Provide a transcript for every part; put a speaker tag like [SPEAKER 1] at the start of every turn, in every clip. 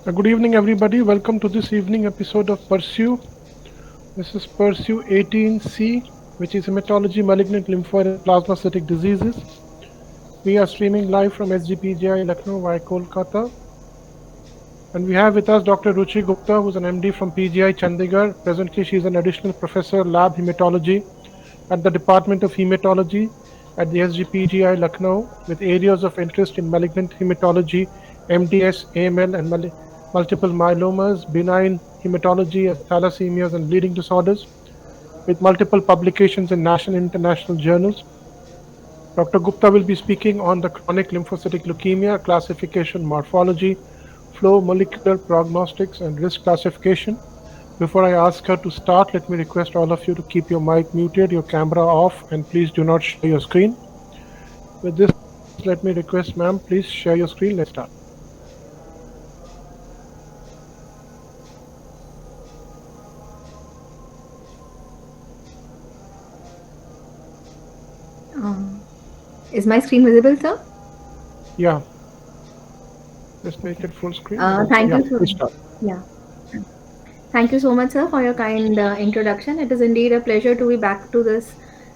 [SPEAKER 1] Good evening, everybody. Welcome to this evening episode of Pursue. This is Pursue 18C, which is Hematology, Malignant, Lymphoid, and Plasmacytic Diseases. We are streaming live from SGPGI Lucknow via Kolkata. And we have with us Dr. Ruchi Gupta, who's an MD from PGI Chandigarh. Presently, she is an additional professor, Lab Hematology at the Department of Hematology at the SGPGI Lucknow, with areas of interest in malignant hematology, MDS, AML, and multiple myelomas, benign hematology, thalassemias, and bleeding disorders, with multiple publications in national and international journals. Dr. Gupta will be speaking on the chronic lymphocytic leukemia, classification, morphology, flow, molecular prognostics, and risk classification. Before I ask her to start, let me request all of you to keep your mic muted, your camera off, and please do not share your screen. With this, let me request, ma'am, please share your screen. Let's start.
[SPEAKER 2] Is my screen visible, sir?
[SPEAKER 1] Yeah. Let's make it full screen.
[SPEAKER 2] Thank
[SPEAKER 1] Yeah,
[SPEAKER 2] you.
[SPEAKER 1] please start.
[SPEAKER 2] Yeah. Thank you so much, sir, for your kind introduction. It is indeed a pleasure to be back to this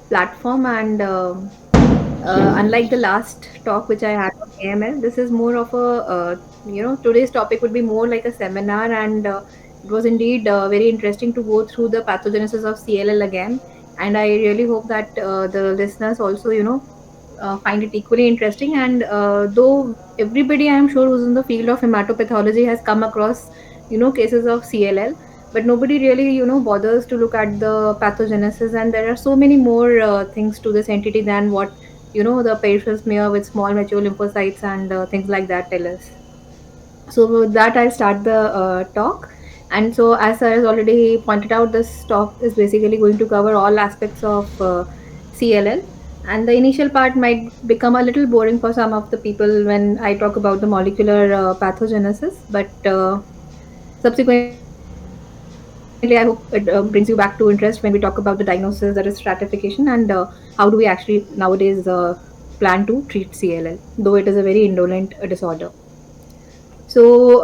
[SPEAKER 2] platform. And unlike the last talk which I had on AML, this is more of a, today's topic would be more like a seminar. And it was indeed very interesting to go through the pathogenesis of CLL again. And I really hope that the listeners also, find it equally interesting. And though everybody, I am sure, who's in the field of hematopathology has come across, cases of CLL, but nobody really, bothers to look at the pathogenesis. And there are so many more things to this entity than what, the peripheral smear with small mature lymphocytes and things like that tell us. So with that, I'll start the talk. And so, as I has already pointed out, this talk is basically going to cover all aspects of CLL. And the initial part might become a little boring for some of the people when I talk about the molecular pathogenesis, but subsequently, I hope it brings you back to interest when we talk about the diagnosis, that is stratification, and how do we actually nowadays plan to treat CLL, though it is a very indolent disorder. So,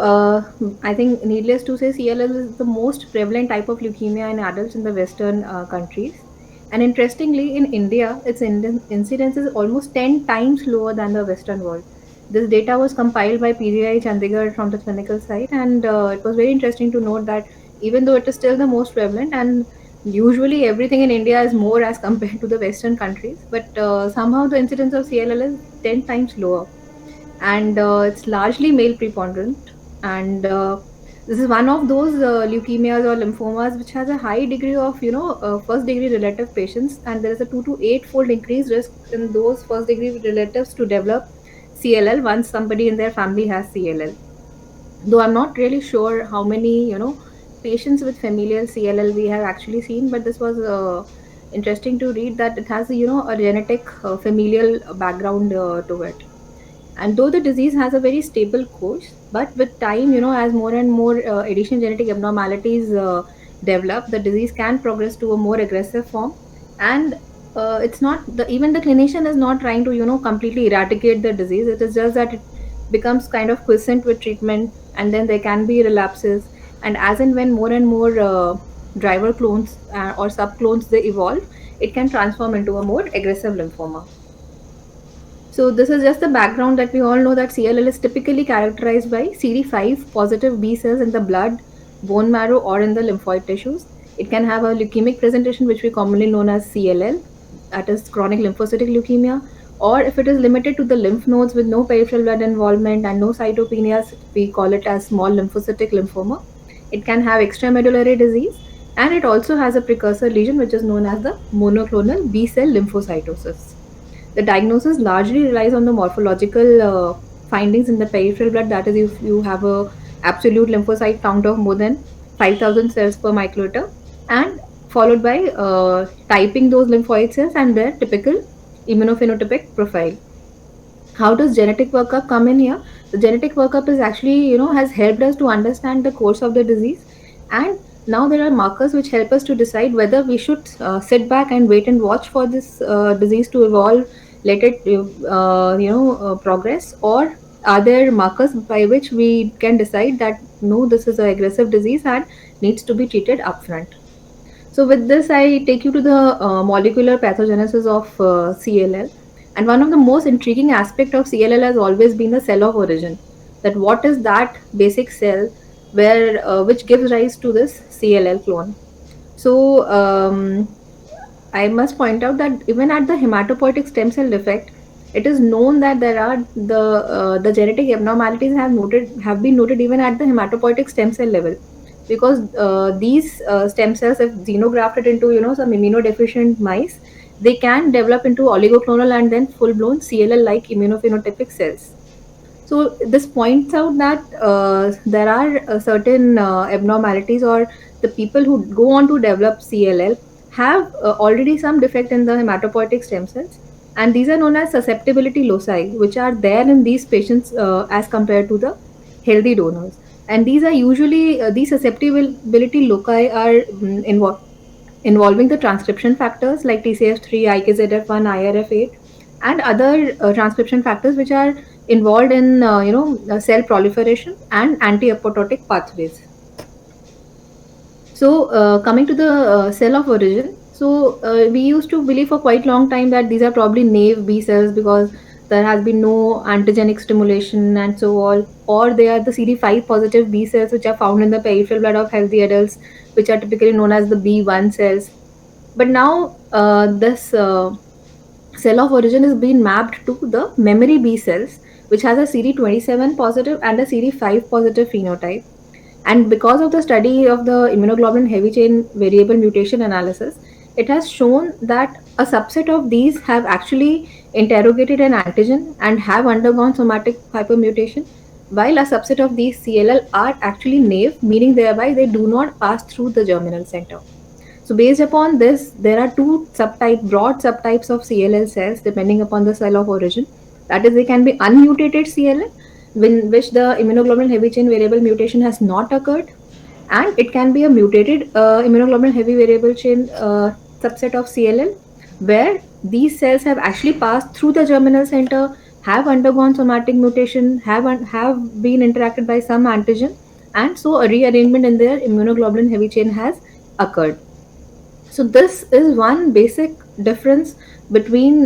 [SPEAKER 2] I think needless to say, CLL is the most prevalent type of leukemia in adults in the Western countries. And interestingly, in India, its incidence is almost 10 times lower than the Western world. This data was compiled by PGI Chandigarh from the clinical side, and it was very interesting to note that even though it is still the most prevalent, and usually everything in India is more as compared to the Western countries, but somehow the incidence of CLL is 10 times lower, and it's largely male preponderant. And this is one of those leukemias or lymphomas which has a high degree of first degree relative patients, and there is a 2 to 8 fold increased risk in those first degree relatives to develop CLL once somebody in their family has CLL. Though I'm not really sure how many patients with familial CLL we have actually seen, but this was interesting to read that it has a genetic familial background to it. And though the disease has a very stable course, but with time, as more and more additional genetic abnormalities develop, the disease can progress to a more aggressive form. And it's not the even the clinician is not trying to completely eradicate the disease. It is just that it becomes kind of quiescent with treatment, and then there can be relapses. And as and when more and more driver clones or subclones they evolve, it can transform into a more aggressive lymphoma. So this is just the background that we all know that CLL is typically characterized by CD5 positive B cells in the blood, bone marrow, or in the lymphoid tissues. It can have a leukemic presentation, which we commonly known as CLL, that is chronic lymphocytic leukemia. Or if it is limited to the lymph nodes with no peripheral blood involvement and no cytopenias, we call it as small lymphocytic lymphoma. It can have extramedullary disease, and it also has a precursor lesion which is known as the monoclonal B cell lymphocytosis. The diagnosis largely relies on the morphological findings in the peripheral blood. That is, if you have a absolute lymphocyte count of more than 5,000 cells per microliter, and followed by typing those lymphoid cells and their typical immunophenotypic profile. How does genetic workup come in here? The genetic workup is actually, has helped us to understand the course of the disease, and now there are markers which help us to decide whether we should sit back and wait and watch for this disease to evolve, let it progress, or are there markers by which we can decide that no, this is an aggressive disease and needs to be treated upfront. So with this, I take you to the molecular pathogenesis of CLL. And one of the most intriguing aspect of CLL has always been the cell of origin. That what is that basic cell where which gives rise to this CLL clone. So I must point out that even at the hematopoietic stem cell defect, it is known that there are the genetic abnormalities have been noted even at the hematopoietic stem cell level, because these stem cells, if xenografted into some immunodeficient mice, they can develop into oligoclonal and then full blown CLL like immunophenotypic cells. So this points out that there are certain abnormalities, or the people who go on to develop CLL have already some defect in the hematopoietic stem cells, and these are known as susceptibility loci, which are there in these patients as compared to the healthy donors. And these are usually these susceptibility loci are involving the transcription factors like TCF3, IKZF1, IRF8, and other transcription factors which are involved in cell proliferation and anti-apoptotic pathways. So coming to the cell of origin, so we used to believe for quite long time that these are probably naive B cells because there has been no antigenic stimulation and so on, or they are the CD5 positive B cells which are found in the peripheral blood of healthy adults, which are typically known as the B1 cells. But now this cell of origin is being mapped to the memory B cells, which has a CD27 positive and a CD5 positive phenotype. And because of the study of the immunoglobulin heavy chain variable mutation analysis, it has shown that a subset of these have actually interrogated an antigen and have undergone somatic hypermutation, while a subset of these CLL are actually naive, meaning thereby they do not pass through the germinal center. So based upon this, there are broad subtypes of CLL cells depending upon the cell of origin. That is, they can be unmutated CLL, in which the immunoglobulin heavy chain variable mutation has not occurred, and it can be a mutated immunoglobulin heavy variable chain subset of CLL, where these cells have actually passed through the germinal center, have undergone somatic mutation, have been interacted by some antigen, and so a rearrangement in their immunoglobulin heavy chain has occurred. So this is one basic difference between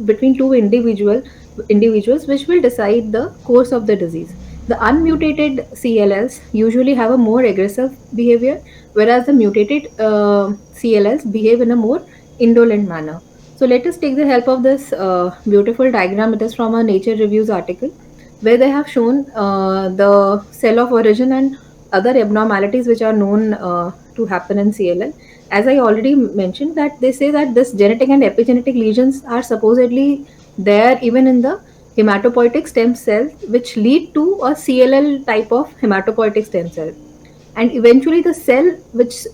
[SPEAKER 2] between two individuals which will decide the course of the disease. The unmutated CLLs usually have a more aggressive behavior, whereas the mutated CLLs behave in a more indolent manner. So let us take the help of this beautiful diagram. It is from a Nature Reviews article where they have shown the cell of origin and other abnormalities which are known to happen in CLL. As I already mentioned, that they say that this genetic and epigenetic lesions are supposedly there even in the hematopoietic stem cell, which lead to a CLL type of hematopoietic stem cell. And eventually, the cell which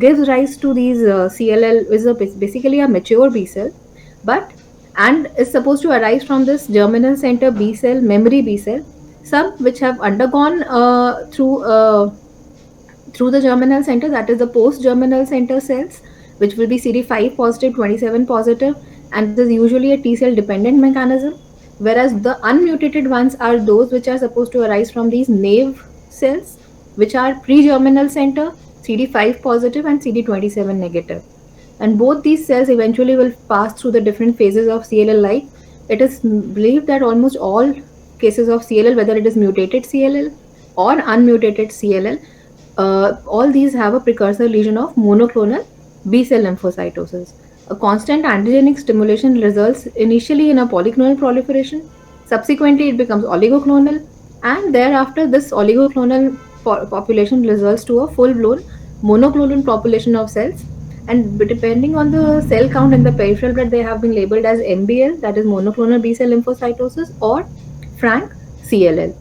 [SPEAKER 2] gives rise to these CLL is basically a mature B cell, but and is supposed to arise from this germinal center B cell, memory B cell, some which have undergone through the germinal center, that is the post germinal center cells, which will be CD5 positive, 27 positive, and this is usually a T cell dependent mechanism, whereas the unmutated ones are those which are supposed to arise from these naive cells, which are pre germinal center, CD5 positive and CD27 negative. And both these cells eventually will pass through the different phases of CLL life. It is believed that almost all cases of CLL, whether it is mutated CLL or unmutated CLL, all these have a precursor lesion of monoclonal B cell lymphocytosis. A constant antigenic stimulation results initially in a polyclonal proliferation. Subsequently, it becomes oligoclonal, and thereafter, this oligoclonal population results to a full-blown monoclonal population of cells. And depending on the cell count in the peripheral blood, they have been labeled as MBL, that is monoclonal B cell lymphocytosis, or frank CLL.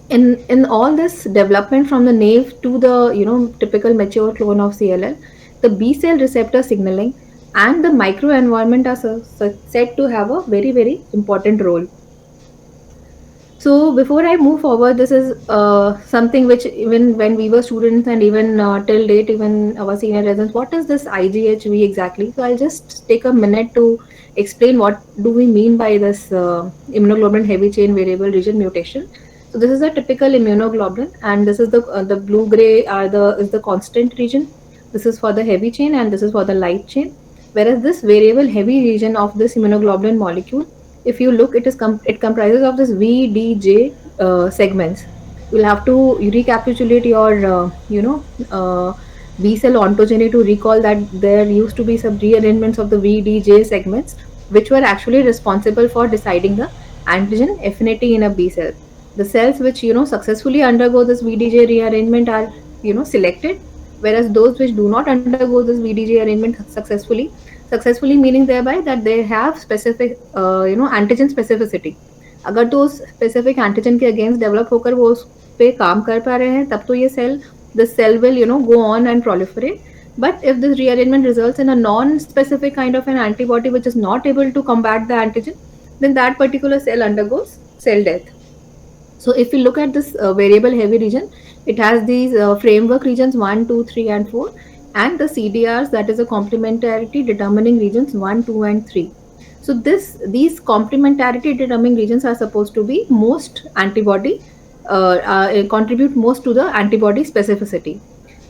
[SPEAKER 2] In all this development from the naive to the typical mature clone of CLL, the B cell receptor signaling and the microenvironment are said to have a very important role. So before I move forward, this is something which even when we were students and even till date, even our senior residents, what is this IGHV exactly? So I'll just take a minute to explain what do we mean by this immunoglobulin heavy chain variable region mutation. So this is a typical immunoglobulin, and this is the blue gray are the is the constant region. This is for the heavy chain, and this is for the light chain. Whereas this variable heavy region of this immunoglobulin molecule, if you look, it comprises of this VDJ segments. You'll have to recapitulate your uh, B cell ontogeny to recall that there used to be some rearrangements of the VDJ segments, which were actually responsible for deciding the antigen affinity in a B cell. The cells which successfully undergo this VDJ rearrangement are selected, whereas those which do not undergo this VDJ arrangement successfully meaning thereby that they have specific antigen specificity. अगर तो उस specific antigen के against develop होकर वो उस पे काम कर पा रहे हैं, तब तो ये cell the cell will go on and proliferate. But if this rearrangement results in a non-specific kind of an antibody which is not able to combat the antigen, then that particular cell undergoes cell death. So if we look at this variable heavy region, it has these framework regions 1, 2, 3, and 4, and the CDRs, that is a complementarity determining regions 1, 2, and 3. So these complementarity determining regions are supposed to be most antibody contribute most to the antibody specificity.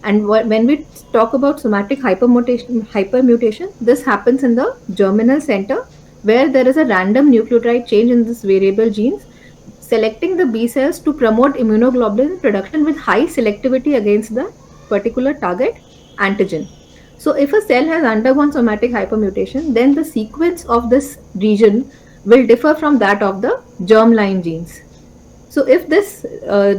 [SPEAKER 2] And when we talk about somatic hypermutation, this happens in the germinal center, where there is a random nucleotide change in this variable genes, selecting the B cells to promote immunoglobulin production with high selectivity against the particular target antigen. So if a cell has undergone somatic hypermutation, then the sequence of this region will differ from that of the germline genes. So if this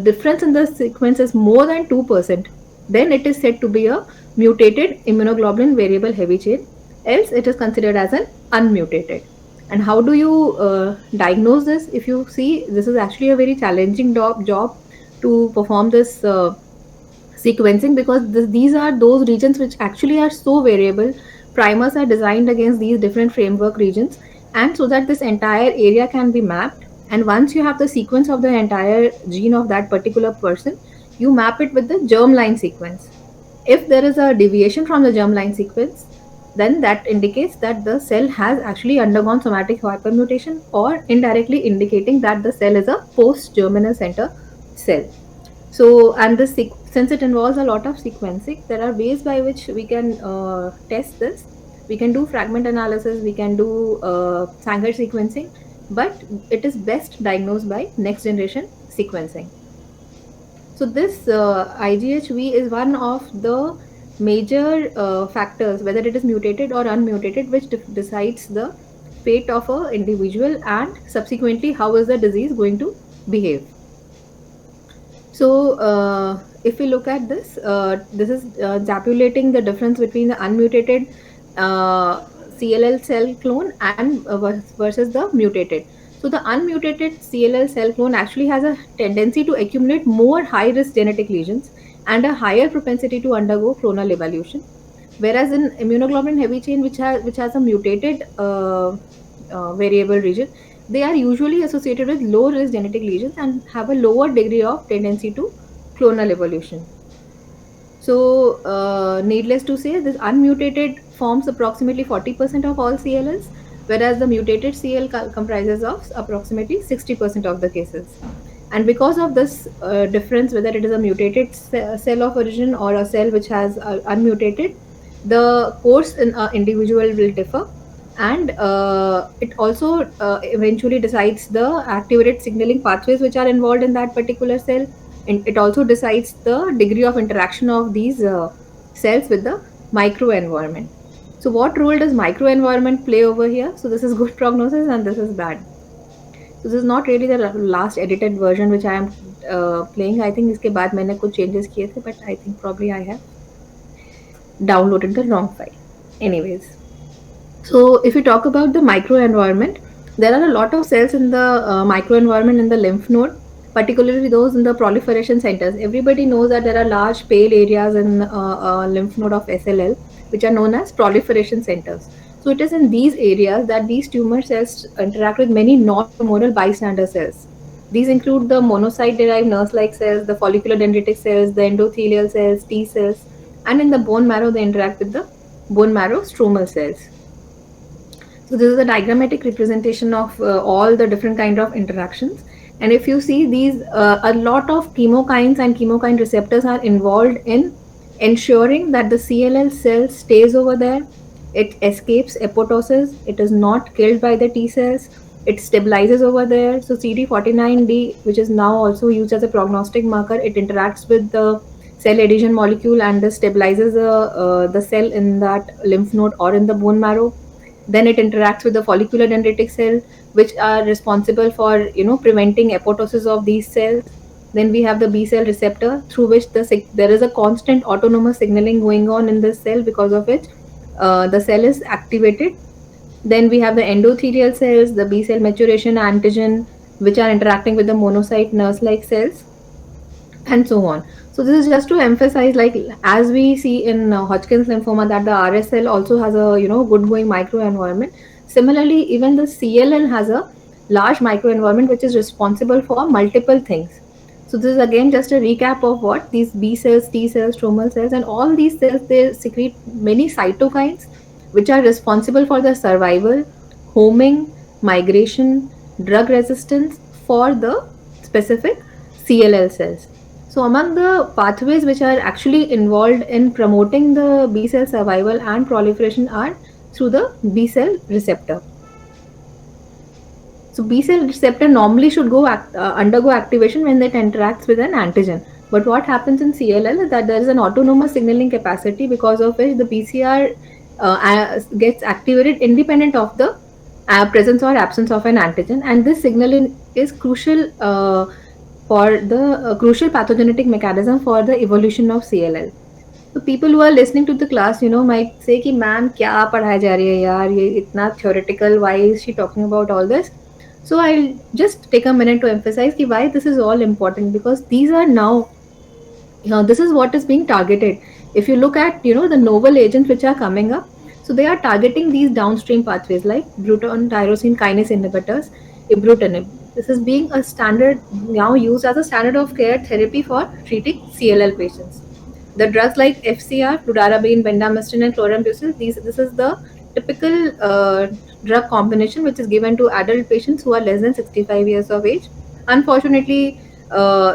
[SPEAKER 2] difference in the sequence is more than 2%, then it is said to be a mutated immunoglobulin variable heavy chain, else it is considered as an unmutated. And how do you diagnose this? If you see, this is actually a very challenging job to perform this sequencing, because these are those regions which actually are so variable. Primers are designed against these different framework regions, and so that this entire area can be mapped. And once you have the sequence of the entire gene of that particular person, you map it with the germline sequence. If there is a deviation from the germline sequence, then that indicates that the cell has actually undergone somatic hypermutation, or indirectly indicating that the cell is a post-germinal center cell. So, and this since it involves a lot of sequencing, there are ways by which we can test this. We can do fragment analysis, we can do Sanger sequencing, but it is best diagnosed by next generation sequencing. So this IGHV is one of the major factors, whether it is mutated or unmutated, which decides the fate of an individual and subsequently how is the disease going to behave. So if we look at this, this is tabulating the difference between the unmutated CLL cell clone and versus the mutated. So the unmutated CLL cell clone actually has a tendency to accumulate more high-risk genetic lesions and a higher propensity to undergo clonal evolution. Whereas in immunoglobulin heavy chain, which has a mutated variable region, they are usually associated with low risk genetic lesions and have a lower degree of tendency to clonal evolution. So, needless to say, this unmutated forms approximately 40% of all CLLs, whereas the mutated CL comprises of approximately 60% of the cases. And because of this difference, whether it is a mutated cell of origin or a cell which has unmutated, the course in an individual will differ. And it also eventually decides the activated signaling pathways which are involved in that particular cell. And it also decides the degree of interaction of these cells with the microenvironment. So what role does microenvironment play over here? So this is good prognosis and this is bad. So this is not really the last edited version which I am playing. I think इसके बाद मैंने कुछ changes किए थे, but I think probably I have downloaded the wrong file. Anyways, so if we talk about the microenvironment, there are a lot of cells in the microenvironment in the lymph node, particularly those in the proliferation centers. Everybody knows that there are large pale areas in lymph node of SLL, which are known as proliferation centers. So it is in these areas that these tumor cells interact with many non-tumoral bystander cells. These include the monocyte-derived nurse-like cells, the follicular dendritic cells, the endothelial cells, T cells, and in the bone marrow, they interact with the bone marrow stromal cells. So this is a diagrammatic representation of all the different kind of interactions. And if you see these, a lot of chemokines and chemokine receptors are involved in ensuring that the CLL cell stays over there. It escapes apoptosis. It is not killed by the T cells. It stabilizes over there. So CD49D, which is now also used as a prognostic marker, it interacts with the cell adhesion molecule and stabilizes the cell in that lymph node or in the bone marrow. Then it interacts with the follicular dendritic cell, which are responsible for preventing apoptosis of these cells. Then we have the B cell receptor, through which there is a constant autonomous signaling going on in this cell, because of which the cell is activated. Then we have the endothelial cells, the B cell maturation antigen, which are interacting with the monocyte nurse-like cells, and so on. So this is just to emphasize, like as we see in Hodgkin's lymphoma, that the RSL also has a good going microenvironment. Similarly, even the CLL has a large microenvironment which is responsible for multiple things. So this is again just a recap of what these B cells, T cells, stromal cells, and all these cells, they secrete many cytokines which are responsible for the survival, homing, migration, drug resistance for the specific CLL cells. So among the pathways which are actually involved in promoting the B cell survival and proliferation are through the B cell receptor. So B cell receptor normally should undergo activation when it interacts with an antigen. But what happens in CLL is that there is an autonomous signaling capacity, because of which the PCR gets activated independent of the presence or absence of an antigen, and this signaling is crucial for the crucial pathogenetic mechanism for the evolution of CLL. So people who are listening to the class, might say कि ma'am क्या पढ़ाया जा रही है यार, ये इतना theoretical, why is she talking about all this? So I'll just take a minute to emphasize कि why this is all important, because these are now this is what is being targeted. If you look at the novel agents which are coming up, so they are targeting these downstream pathways like glutathione tyrosine kinase inhibitors, ibrutinib. This is being a standard, now used as a standard of care therapy for treating CLL patients. The drugs like FCR, fludarabine, bendamustine, and chlorambucil, this is the typical drug combination which is given to adult patients who are less than 65 years of age. Unfortunately,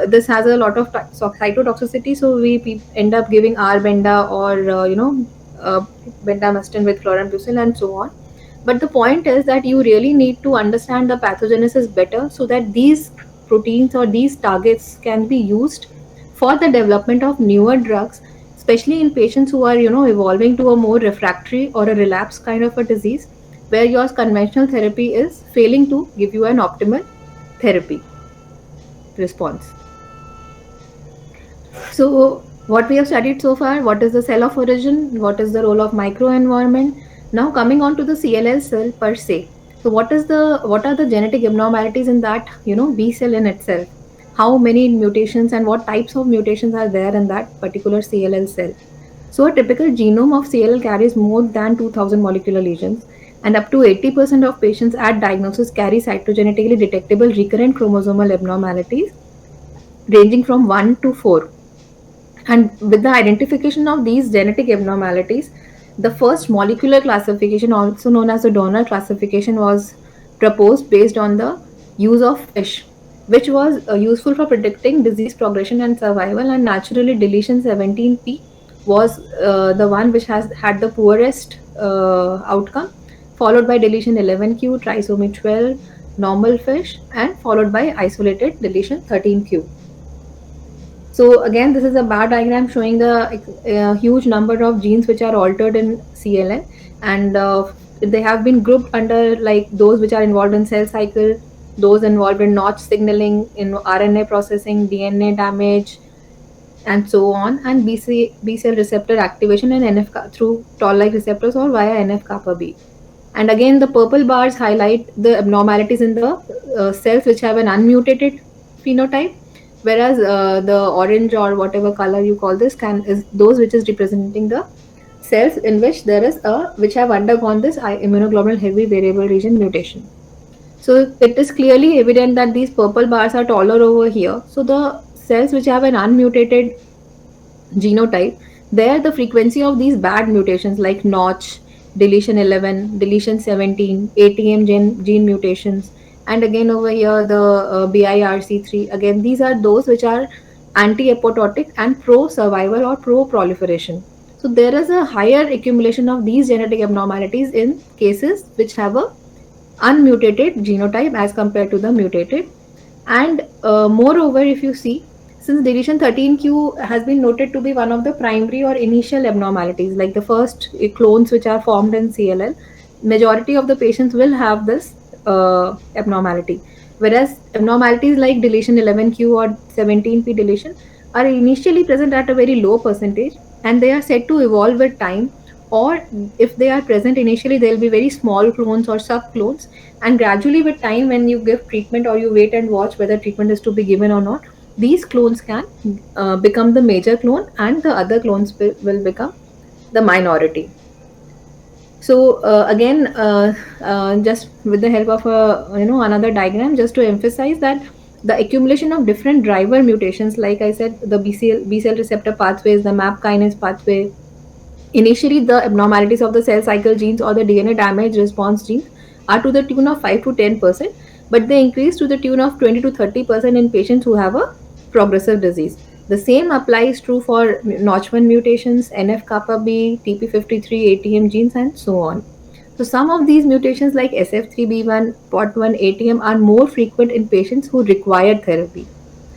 [SPEAKER 2] this has a lot of cytotoxicity, so we end up giving R-benda or bendamustine with chlorambucil and so on. But the point is that you really need to understand the pathogenesis better, so that these proteins or these targets can be used for the development of newer drugs, especially in patients who are evolving to a more refractory or a relapse kind of a disease, where your conventional therapy is failing to give you an optimal therapy response. So what we have studied so far, what is the cell of origin, what is the role of microenvironment. Now coming on to the CLL cell per se. So what are the genetic abnormalities in that B cell in itself? How many mutations and what types of mutations are there in that particular CLL cell? So a typical genome of CLL carries more than 2000 molecular lesions, and up to 80% of patients at diagnosis carry cytogenetically detectable recurrent chromosomal abnormalities ranging from 1 to 4. And with the identification of these genetic abnormalities, the first molecular classification, also known as the Donner classification, was proposed based on the use of FISH, which was useful for predicting disease progression and survival. And naturally, deletion 17p was the one which has had the poorest outcome, followed by deletion 11q, trisomy 12, normal FISH, and followed by isolated deletion 13q. So again, this is a bar diagram showing the huge number of genes which are altered in CLL, and they have been grouped under like those which are involved in cell cycle, those involved in notch signaling, in RNA processing, DNA damage, and so on, and B cell receptor activation and NF through toll-like receptors or via NF-kappa B. And again, the purple bars highlight the abnormalities in the cells which have an unmutated phenotype, whereas the orange or whatever color you call this is those which is representing the cells in which there is which have undergone this immunoglobulin heavy variable region mutation. So it is clearly evident that these purple bars are taller over here. So the cells which have an unmutated genotype, there the frequency of these bad mutations like notch, deletion 11, deletion 17, ATM gene mutations, and again over here the BIRC3, again these are those which are anti-apoptotic and pro-survival or pro-proliferation. So there is a higher accumulation of these genetic abnormalities in cases which have a unmutated genotype as compared to the mutated. And moreover, if you see, since deletion 13q has been noted to be one of the primary or initial abnormalities, like the first clones which are formed in CLL, majority of the patients will have this abnormality. Whereas abnormalities like deletion 11q or 17p deletion are initially present at a very low percentage, and they are said to evolve with time, or if they are present initially, they'll be very small clones or sub clones, and gradually with time, when you give treatment or you wait and watch whether treatment is to be given or not, these clones can become the major clone, and the other clones will become the minority. So again, just with the help of another diagram, just to emphasize that the accumulation of different driver mutations, like I said, the B cell receptor pathways, the MAP kinase pathway. Initially, the abnormalities of the cell cycle genes or the DNA damage response genes are to the tune of 5 to 10%, but they increase to the tune of 20 to 30% in patients who have a progressive disease. The same applies true for Notch1 mutations, NF-kappa B, TP53, ATM genes, and so on. So some of these mutations like SF3B1, POT1, ATM are more frequent in patients who require therapy,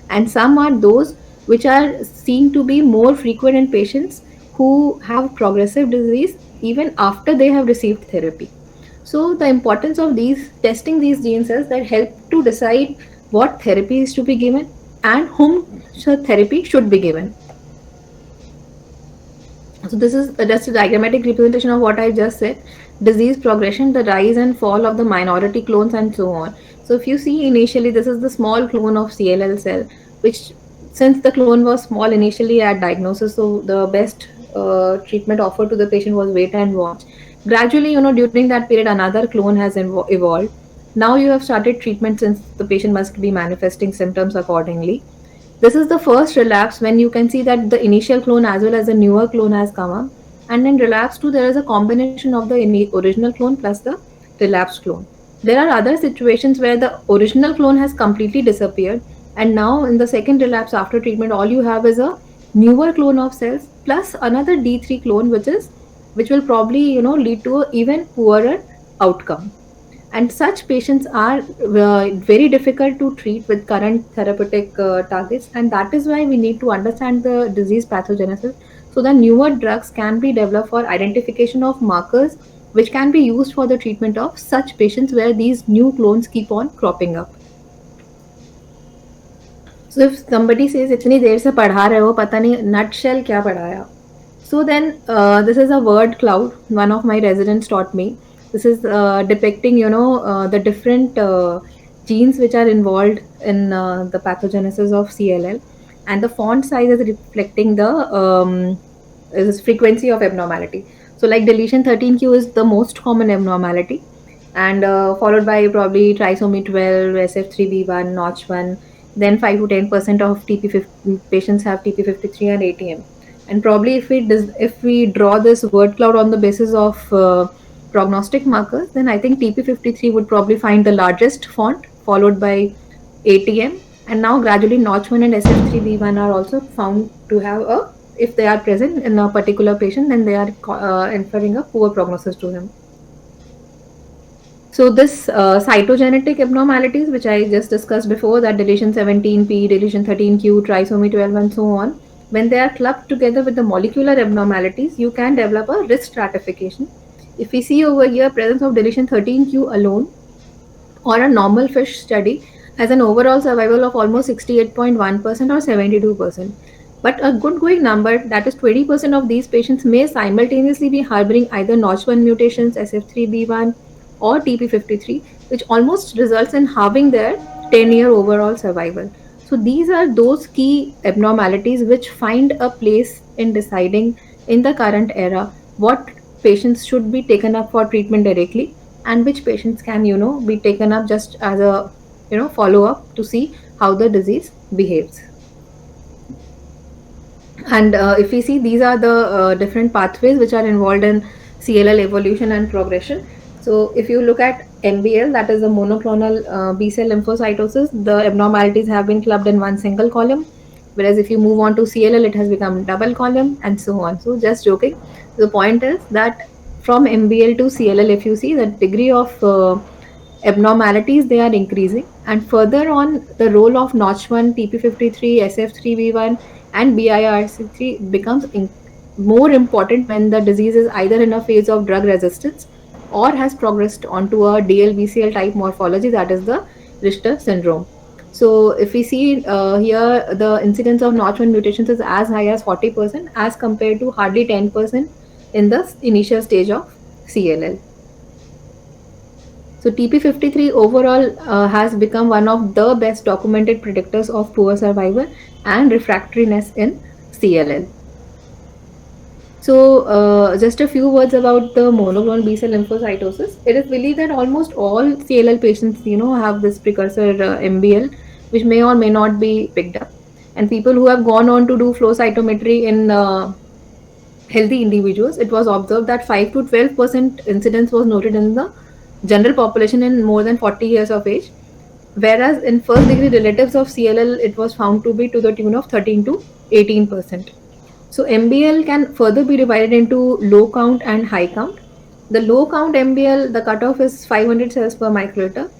[SPEAKER 2] and some are those which are seen to be more frequent in patients who have progressive disease even after they have received therapy. So the importance of these testing these gene cells that help to decide what therapy is to be given and whom therapy should be given. So this is just a diagrammatic representation of what I just said: disease progression, the rise and fall of the minority clones, and so on. So if you see initially, this is the small clone of CLL cell, which, since the clone was small initially at diagnosis, so the best treatment offered to the patient was wait and watch. Gradually, during that period, another clone has evolved. Now you have started treatment, since the patient must be manifesting symptoms accordingly. This is the first relapse, when you can see that the initial clone as well as the newer clone has come up. And in relapse 2, there is a combination of the original clone plus the relapsed clone. There are other situations where the original clone has completely disappeared, and now in the second relapse after treatment, all you have is a newer clone of cells plus another D3 clone, which will probably lead to an even poorer outcome. And such patients are very difficult to treat with current therapeutic targets, and that is why we need to understand the disease pathogenesis, so that newer drugs can be developed for identification of markers which can be used for the treatment of such patients where these new clones keep on cropping up. So if somebody says इतनी देर से पढ़ा रहे हो, पता नहीं nutshell क्या पढ़ाया. So then this is a word cloud one of my residents taught me. This is depicting the different genes which are involved in the pathogenesis of CLL, and the font size is reflecting the frequency of abnormality. So like deletion 13q is the most common abnormality, and followed by probably trisomy 12, SF3B1, Notch1. Then 5 to 10% of patients have TP53 and ATM. And probably if we draw this word cloud on the basis of prognostic markers, then I think TP53 would probably find the largest font, followed by ATM, and now gradually Notch1 and SF3B1 are also found to have if they are present in a particular patient, then they are inferring a poor prognosis to him. So this cytogenetic abnormalities, which I just discussed before, that deletion 17p, deletion 13q, trisomy 12, and so on, when they are clubbed together with the molecular abnormalities, you can develop a risk stratification. If we see over here, presence of deletion 13q alone or a normal fish study has an overall survival of almost 68.1% or 72%. But a good going number, that is 20% of these patients, may simultaneously be harboring either Notch1 mutations, SF3B1, or TP53, which almost results in halving their 10-year overall survival. So these are those key abnormalities which find a place in deciding in the current era what patients should be taken up for treatment directly and which patients can, be taken up just as a, follow up to see how the disease behaves. And if we see, these are the different pathways which are involved in CLL evolution and progression. So if you look at MBL, that is the monoclonal B cell lymphocytosis, the abnormalities have been clubbed in one single column. Whereas if you move on to CLL, it has become double column and so on. So just joking. The point is that from MBL to CLL, if you see the degree of abnormalities, they are increasing, and further on the role of notch1, TP53, SF3B1 and BIRC3 becomes more important when the disease is either in a phase of drug resistance or has progressed onto a DLBCL type morphology, that is the Richter syndrome. So if we see here, the incidence of notch1 mutations is as high as 40% as compared to hardly 10% in the initial stage of CLL. So TP53 overall has become one of the best documented predictors of poor survival and refractoriness in CLL. So just a few words about the monoclonal B cell lymphocytosis. It is believed that almost all CLL patients, have this precursor MBL, which may or may not be picked up. And people who have gone on to do flow cytometry in healthy individuals, it was observed that 5 to 12% incidence was noted in the general population in more than 40 years of age, whereas in first degree relatives of CLL, it was found to be to the tune of 13 to 18%. So MBL can further be divided into low count and high count. The low count MBL, the cutoff is 500 cells per microliter.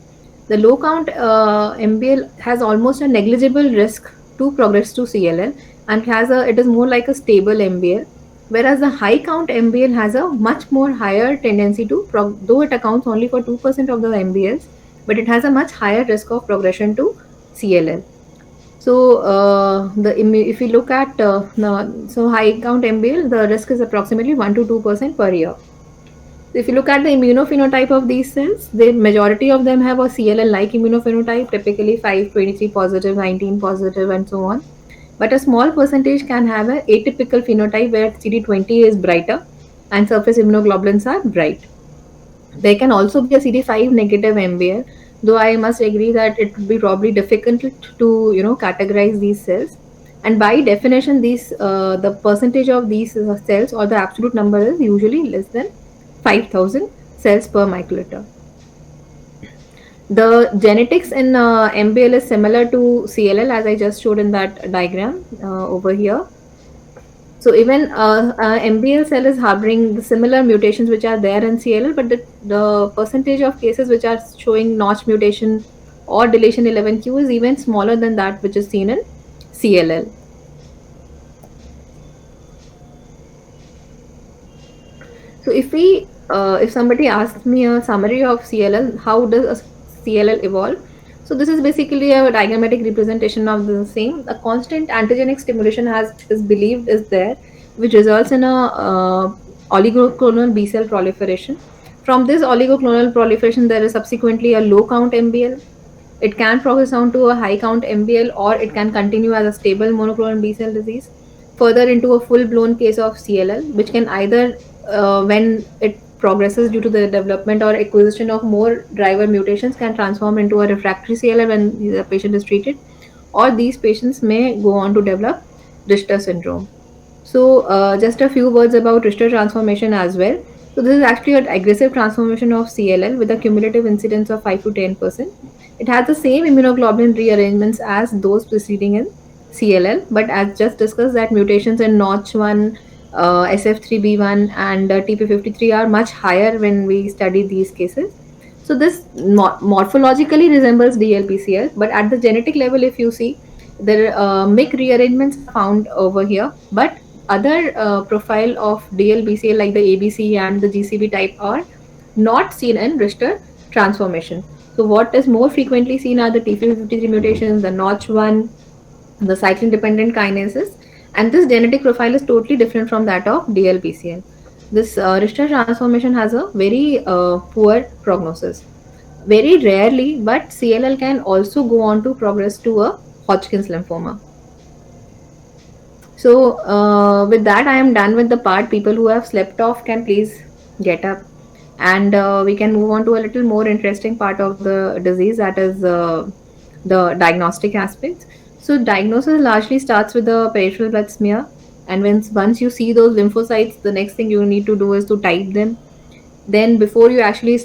[SPEAKER 2] The low count MBL has almost a negligible risk to progress to CLL, and it is more like a stable MBL, whereas the high count MBL has a much more higher tendency to, though it accounts only for 2% of the MBLs, but it has a much higher risk of progression to CLL. So if we look at so high count MBL, the risk is approximately 1 to 2% per year. If you look at the immunophenotype of these cells, the majority of them have a CLL-like immunophenotype, typically 523 positive, 19 positive, and so on. But a small percentage can have an atypical phenotype where CD20 is brighter and surface immunoglobulins are bright. There can also be a CD5 negative MBL, though I must agree that it would be probably difficult to categorize these cells. And by definition, the percentage of these cells or the absolute number is usually less than 5,000 cells per microliter. The genetics in MBL is similar to CLL, as I just showed in that diagram over here. So even MBL cell is harboring the similar mutations which are there in CLL, but the percentage of cases which are showing notch mutation or deletion 11q is even smaller than that which is seen in CLL. So if somebody asks me a summary of CLL, how does a CLL evolve? So this is basically a diagrammatic representation of the same. A constant antigenic stimulation is believed is there, which results in a oligoclonal B cell proliferation. From this oligoclonal proliferation, there is subsequently a low count MBL. It can progress on to a high count MBL, or it can continue as a stable monoclonal B cell disease, further into a full blown case of CLL, which can either, when it progresses due to the development or acquisition of more driver mutations, can transform into a refractory CLL when the patient is treated, or these patients may go on to develop Richter syndrome. So just a few words about Richter transformation as well. So this is actually an aggressive transformation of CLL with a cumulative incidence of 5 to 10%. It has the same immunoglobulin rearrangements as those preceding in CLL, but as just discussed, that mutations in Notch1, SF3B1 and TP53 are much higher when we study these cases. So this morphologically resembles DLBCL, but at the genetic level, if you see, there MYC rearrangements are found over here, but other profile of DLBCL like the ABC and the GCB type are not seen in Richter transformation. So what is more frequently seen are the TP53 mutations, the Notch1, the cyclin-dependent kinases, and this genetic profile is totally different from that of DLBCL. This Richter transformation has a very poor prognosis. Very rarely, but CLL can also go on to progress to a Hodgkin's lymphoma. So with that, I am done with the part. People who have slept off can please get up And we can move on to a little more interesting part of the disease, that is the diagnostic aspects. So diagnosis largely starts with the peripheral blood smear, and once you see those lymphocytes, the next thing you need to do is to type them. Then before you actually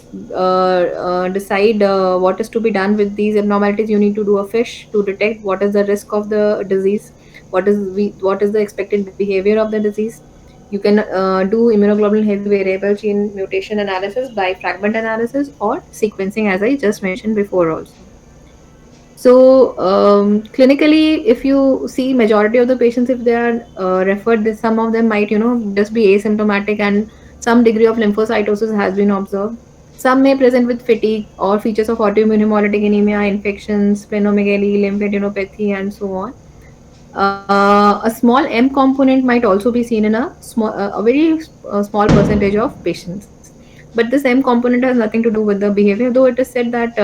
[SPEAKER 2] decide what is to be done with these abnormalities, you need to do a fish to detect what is the risk of the disease, what is the expected behavior of the disease. You can do immunoglobulin heavy variable chain mutation analysis by fragment analysis or sequencing, as I just mentioned before also. So clinically, if you see majority of the patients, if they are referred, some of them might, just be asymptomatic, and some degree of lymphocytosis has been observed. Some may present with fatigue or features of autoimmune hemolytic anemia, infections, splenomegaly, lymphadenopathy, and so on. A small M component might also be seen in a very small percentage of patients. But this M component has nothing to do with the behavior, though it is said that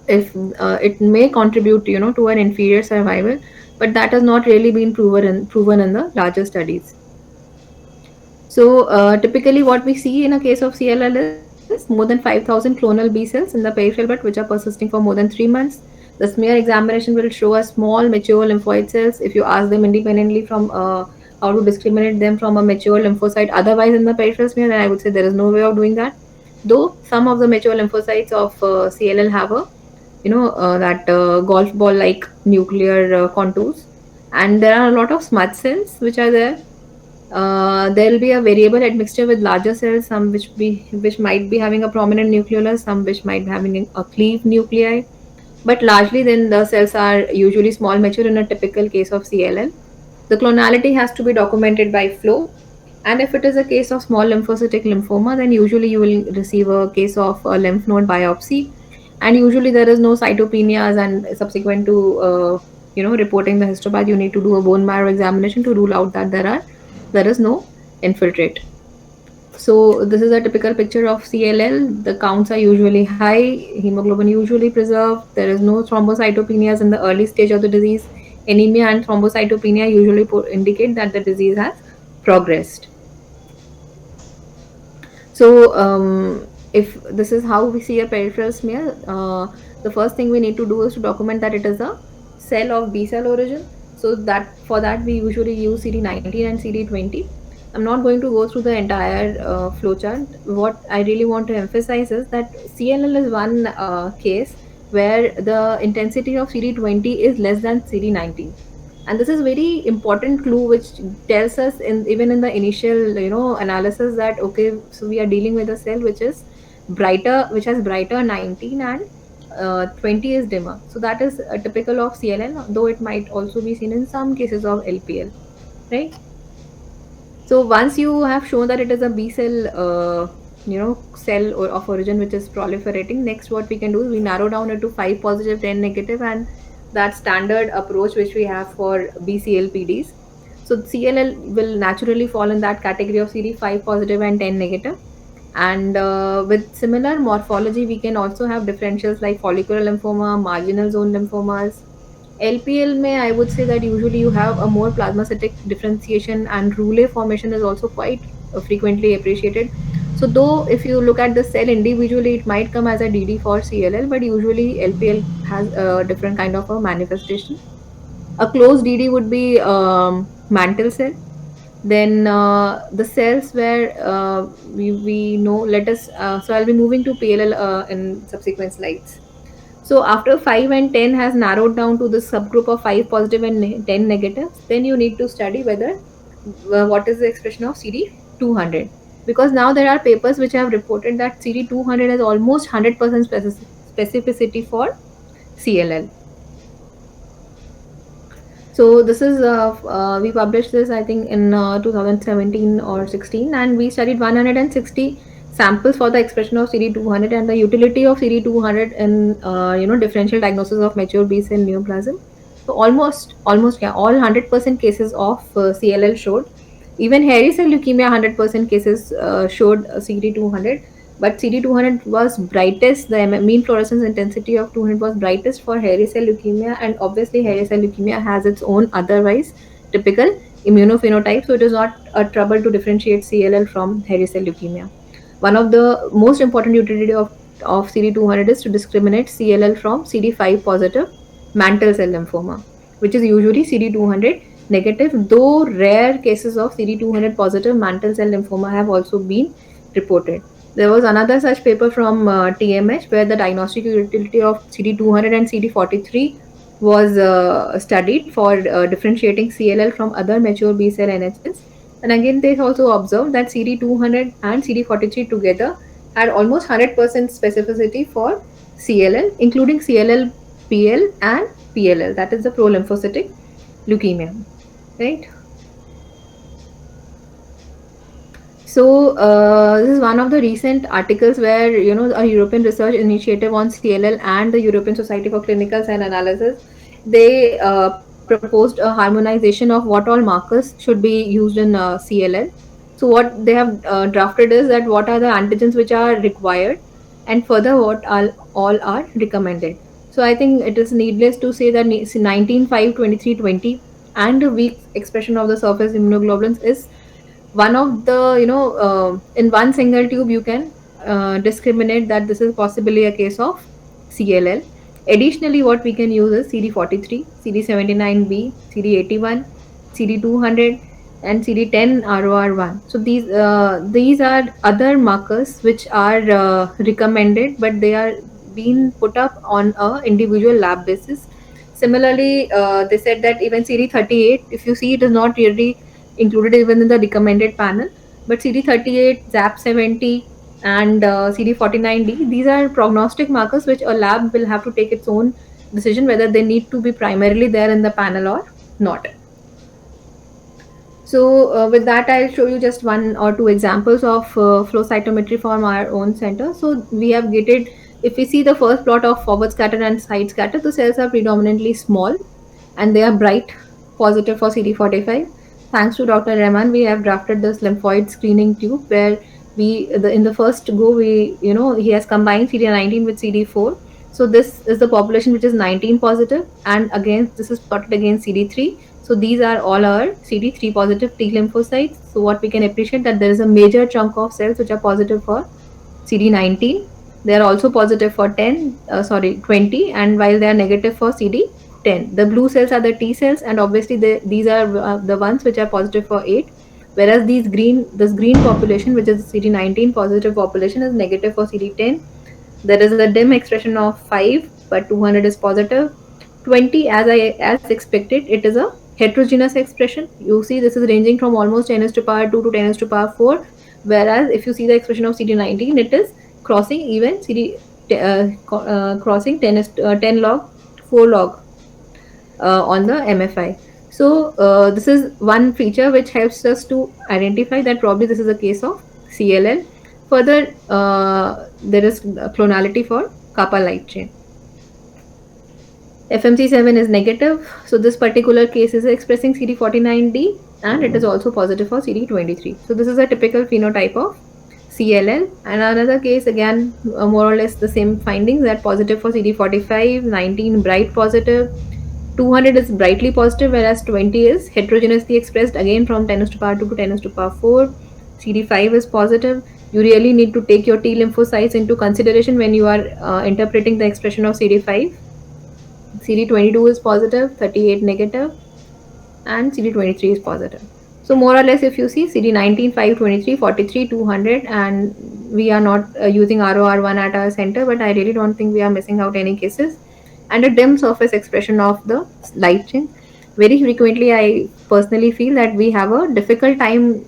[SPEAKER 2] if it may contribute, to an inferior survival, but that has not really been proven in the larger studies. So typically what we see in a case of CLL is more than 5,000 clonal B cells in the peripheral blood which are persisting for more than 3 months. The smear examination will show a small mature lymphoid cells. If you ask them independently from how to discriminate them from a mature lymphocyte otherwise in the peripheral smear, then I would say there is no way of doing that. Though some of the mature lymphocytes of CLL have a, that golf ball like nuclear contours, and there are a lot of smudge cells which are there. There will be a variable admixture with larger cells, some which might be having a prominent nucleolus, some which might be having a cleaved nuclei. But largely, then the cells are usually small mature in a typical case of CLL. The clonality has to be documented by flow. And if it is a case of small lymphocytic lymphoma, then usually you will receive a case of a lymph node biopsy. And usually there is no cytopenias, and subsequent to reporting the histopath, you need to do a bone marrow examination to rule out that there is no infiltrate. So this is a typical picture of CLL. The counts are usually high, hemoglobin usually preserved. There is no thrombocytopenias in the early stage of the disease. Anemia and thrombocytopenia usually indicate that the disease has progressed. So if this is how we see a peripheral smear, the first thing we need to do is to document that it is a cell of B cell origin. So that for that we usually use CD19 and CD20. I'm not going to go through the entire flowchart. What I really want to emphasize is that CLL is one case where the intensity of CD20 is less than CD19, and this is very important clue which tells us in even in the initial analysis that okay, so we are dealing with a cell which is brighter, which has brighter 19, and 20 is dimmer. So that is typical of CLL, though it might also be seen in some cases of LPL, right? So once you have shown that it is a B cell, cell or of origin which is proliferating, next what we can do is we narrow down it to 5 positive, 10 negative, and that standard approach which we have for BCLPDs. So CLL will naturally fall in that category of CD5 positive and 10 negative. And with similar morphology, we can also have differentials like follicular lymphoma, marginal zone lymphomas. LPL may, I would say that usually you have a more plasmacytic differentiation, and rouleau formation is also quite frequently appreciated. So though if you look at the cell individually, it might come as a DD for CLL, but usually LPL has a different kind of a manifestation. A closed DD would be mantle cell. Then the cells where we know, let us, so I'll be moving to PLL in subsequent slides. So after 5 and 10 has narrowed down to this subgroup of 5 positive and 10 negatives, then you need to study whether what is the expression of CD200, because now there are papers which have reported that CD200 has almost 100% specificity for CLL. So this is we published this I think in 2017 or 16, and we studied 160 samples for the expression of CD200 and the utility of CD200 in differential diagnosis of mature B cell neoplasm. So almost yeah, all 100% cases of CLL showed. Even hairy cell leukemia 100% cases showed CD200, but CD200 was brightest. The mean fluorescence intensity of 200 was brightest for hairy cell leukemia, and obviously hairy cell leukemia has its own otherwise typical immunophenotype, so it is not a trouble to differentiate CLL from hairy cell leukemia. One of the most important utility of CD200 is to discriminate CLL from CD5 positive mantle cell lymphoma, which is usually CD200 negative, though rare cases of CD200 positive mantle cell lymphoma have also been reported. There was another such paper from TMH where the diagnostic utility of CD200 and CD43 was studied for differentiating CLL from other mature B cell NHLs. And again, they also observed that CD200 and CD43 together had almost 100% specificity for CLL, including CLL, PL, and PLL, that is the prolymphocytic leukemia, right? So this is one of the recent articles where a European research initiative on CLL and the European Society for Clinical Cell Analysis, they proposed a harmonization of what all markers should be used in CLL. So what they have drafted is that what are the antigens which are required, and further what all are recommended. So I think it is needless to say that 19, 5, 23, 20 and a weak expression of the surface immunoglobulins is one of the in one single tube you can discriminate that this is possibly a case of CLL. Additionally, what we can use is CD43, CD79B, CD81, CD200, and CD10 ROR1. So these are other markers which are recommended, but they are being put up on a individual lab basis. Similarly, they said that even CD38, if you see, it is not really included even in the recommended panel, but CD38, ZAP70, and CD49D, these are prognostic markers which a lab will have to take its own decision whether they need to be primarily there in the panel or not. So with that, I'll show you just one or two examples of flow cytometry from our own center. So we have gated, if we see the first plot of forward scatter and side scatter, the cells are predominantly small and they are bright positive for CD45. Thanks to Dr. Rahman, we have drafted this lymphoid screening tube where in the first go, he has combined CD19 with CD4. So this is the population which is 19 positive, and again, this is plotted against CD3. So these are all our CD3 positive T lymphocytes. So what we can appreciate that there is a major chunk of cells which are positive for CD19. They are also positive for 20, and while they are negative for CD10. The blue cells are the T cells, and obviously these are the ones which are positive for 8. Whereas this green population, which is CD19 positive population, is negative for CD10. There is a dim expression of 5, but 200 is positive. 20, as expected, it is a heterogeneous expression. You see, this is ranging from almost 10 is to power 2 to 10 is to power 4. Whereas if you see the expression of CD19, it is crossing even crossing 10 log, 4 log on the MFI. So this is one feature which helps us to identify that probably this is a case of CLL. Further, there is clonality for kappa light chain. FMC7 is negative, so this particular case is expressing CD49D, and it is also positive for CD23. So this is a typical phenotype of CLL. And another case, again, more or less the same findings, that positive for CD45, 19 bright positive, 200 is brightly positive, whereas 20 is heterogeneously expressed, again from 10 to power 2 to 10 to power 4. CD5 is positive. You really need to take your T lymphocytes into consideration when you are interpreting the expression of CD5. CD22 is positive, 38 negative, and CD23 is positive. So more or less, if you see CD19, 5, 23, 43, 200, and we are not using ROR1 at our center, but I really don't think we are missing out any cases. And a dim surface expression of the light chain. Very frequently, I personally feel that we have a difficult time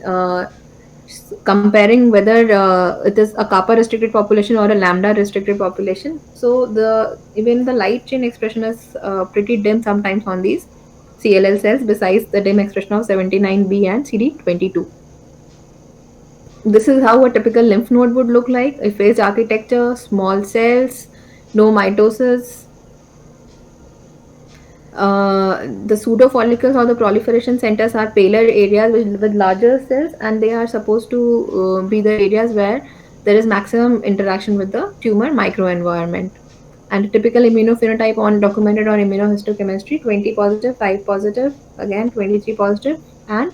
[SPEAKER 2] comparing whether it is a kappa restricted population or a lambda restricted population. So even the light chain expression is pretty dim sometimes on these CLL cells, besides the dim expression of 79B and CD22. This is how a typical lymph node would look like. A phased architecture, small cells, no mitosis. The pseudo follicles or the proliferation centers are paler areas with larger cells, and they are supposed to be the areas where there is maximum interaction with the tumor microenvironment. And a typical immunophenotype documented on immunohistochemistry: 20 positive, 5 positive, again 23 positive, and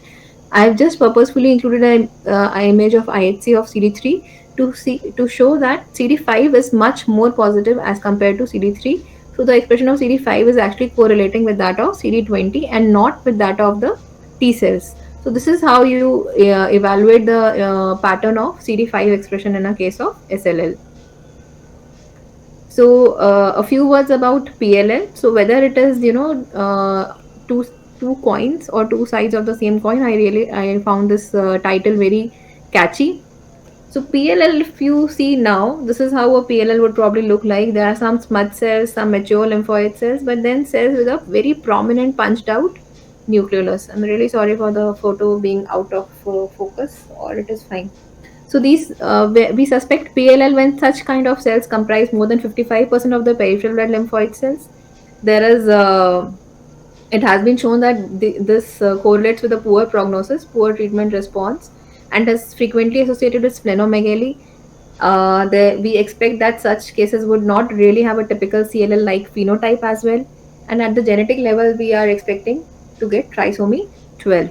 [SPEAKER 2] I've just purposefully included an image of IHC of CD3 to show that CD5 is much more positive as compared to CD3. So the expression of CD5 is actually correlating with that of CD20 and not with that of the T cells. So this is how you evaluate the pattern of CD5 expression in a case of SLL. So a few words about PLL. So whether it is two two coins or two sides of the same coin, I found this title very catchy. So PLL, if you see now, this is how a PLL would probably look like. There are some smudge cells, some mature lymphoid cells, but then cells with a very prominent punched out nucleolus. I'm really sorry for the photo being out of focus, or it is fine. So these we suspect PLL when such kind of cells comprise more than 55% of the peripheral blood lymphoid cells. There is it has been shown that this correlates with a poor prognosis, poor treatment response, and is frequently associated with splenomegaly. We expect that such cases would not really have a typical CLL like phenotype as well. And at the genetic level, we are expecting to get trisomy 12.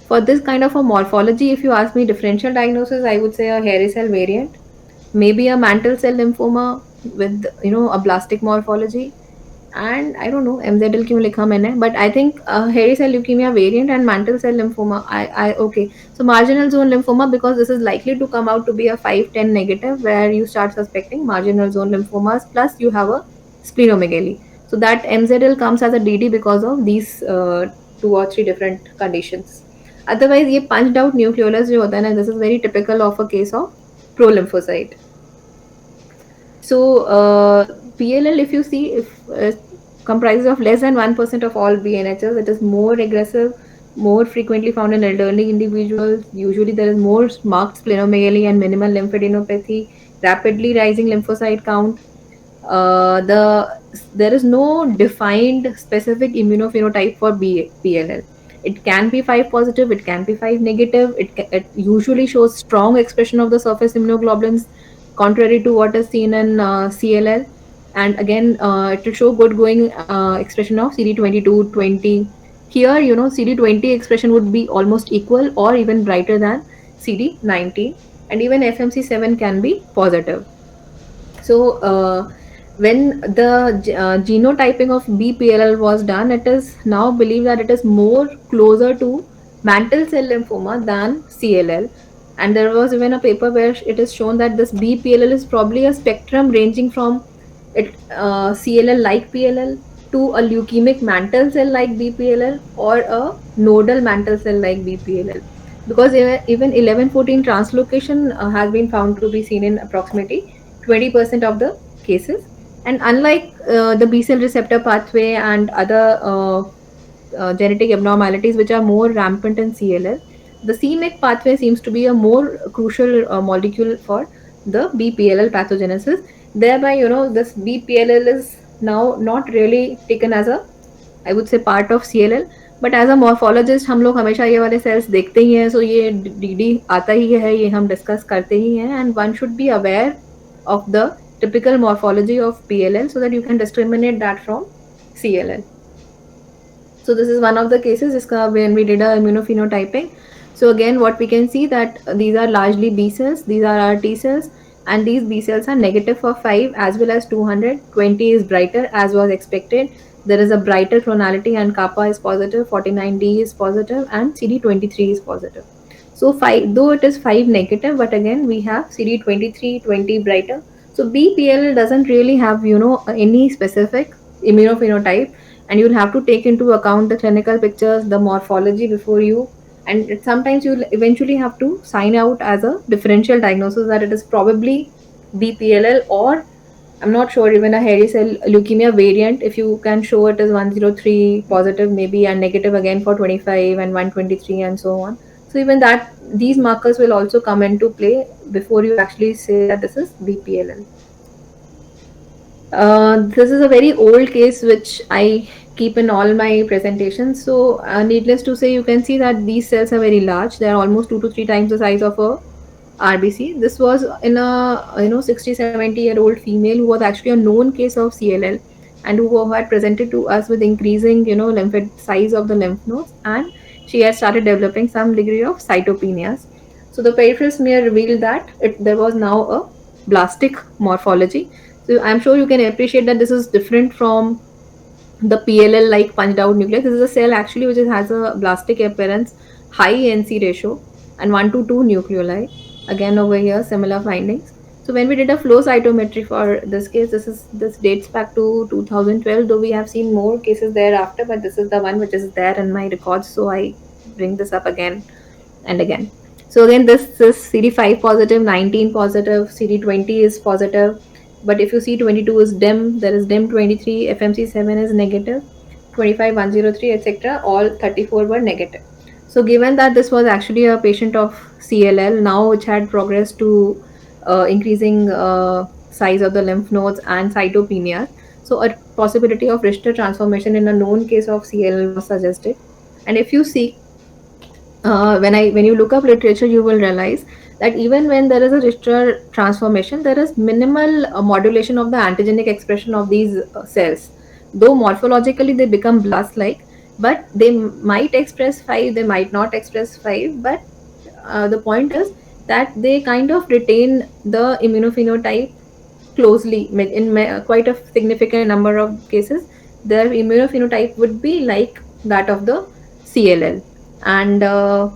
[SPEAKER 2] For this kind of a morphology, if you ask me differential diagnosis, I would say a hairy cell variant, maybe a mantle cell lymphoma with a blastic morphology, and I don't know MZL क्यों लिखा मैंने, but I think hairy cell leukemia variant and mantle cell lymphoma. I okay. So marginal zone lymphoma, because this is likely to come out to be a 5-10 negative, where you start suspecting marginal zone lymphomas plus you have a splenomegaly. So that MZL comes as a DD because of these two or three different conditions. Otherwise, ये punched out nucleolus जो होता है ना, this is very typical of a case of prolymphocyte. So PLL, if you see, if comprises of less than 1% of all BNHs, it is more aggressive, more frequently found in elderly individuals. Usually, there is more marked splenomegaly and minimal lymphadenopathy, rapidly rising lymphocyte count. There is no defined specific immunophenotype for PLL. It can be 5 positive, it can be 5 negative. It usually shows strong expression of the surface immunoglobulins, contrary to what is seen in CLL. And again, it will show good going expression of CD22, 20. Here, CD20 expression would be almost equal or even brighter than CD19, and even FMC7 can be positive. So when the genotyping of BPLL was done, it is now believed that it is more closer to mantle cell lymphoma than CLL. And there was even a paper where it is shown that this BPLL is probably a spectrum ranging from CLL like PLL to a leukemic mantle cell like BPLL or a nodal mantle cell like BPLL. Because even 1114 translocation has been found to be seen in approximately 20% of the cases. And unlike the B cell receptor pathway and other genetic abnormalities which are more rampant in CLL, the c-Myc pathway seems to be a more crucial molecule for the BPLL pathogenesis. Thereby, this BPLL is now not really taken as a, I would say, part of CLL, but as a morphologist हम लोग हमेशा ये वाले cells देखते ही हैं, so ये DD आता ही है, ये हम discuss करते ही हैं, and one should be aware of the typical morphology of PLL so that you can discriminate that from CLL. So this is one of the cases when we did a immunophenotyping. So again, what we can see that these are largely B cells, these are our T cells, and these B cells are negative for 5 as well as 200. 20 is brighter as was expected. There is a brighter clonality and kappa is positive, 49D is positive, and CD23 is positive. So 5, though it is 5 negative, but again we have CD23, 20 brighter. So BPL doesn't really have any specific immunophenotype, and you'll have to take into account the clinical pictures, the morphology before you, and sometimes you'll eventually have to sign out as a differential diagnosis that it is probably BPLL, or I'm not sure, even a hairy cell leukemia variant. If you can show it is 103 positive maybe and negative again for 25 and 123 and so on. So even that, these markers will also come into play before you actually say that this is BPLL. This is a very old case which I keep in all my presentations. So needless to say, you can see that these cells are very large. They are almost 2 to 3 times the size of a RBC. This was in a 60-70-year-old female who was actually a known case of CLL and who had presented to us with increasing lymphoid size of the lymph nodes, and she had started developing some degree of cytopenias. So the peripheral smear revealed that there was now a blastic morphology. So I'm sure you can appreciate that this is different from the PLL like punched out nucleus. This is a cell actually which has a blastic appearance, high NC ratio, and 1 to 2 nucleoli. Again over here similar findings. So when we did a flow cytometry for this case, this dates back to 2012, though we have seen more cases thereafter, but this is the one which is there in my records, so I bring this up again and again. So again, this is CD5 positive, 19 positive, CD20 is positive, but if you see 22 is dim, there is dim 23, FMC7 is negative, 25, 103, etc. All 34 were negative. So given that this was actually a patient of CLL, now which had progressed to increasing size of the lymph nodes and cytopenias, so a possibility of Richter transformation in a known case of CLL was suggested. And if you see when you look up literature, you will realize that even when there is a Richter transformation, there is minimal modulation of the antigenic expression of these cells. Though morphologically they become blast-like, but they might express 5, they might not express 5. But the point is that they kind of retain the immunophenotype closely. In quite a significant number of cases, their immunophenotype would be like that of the CLL. And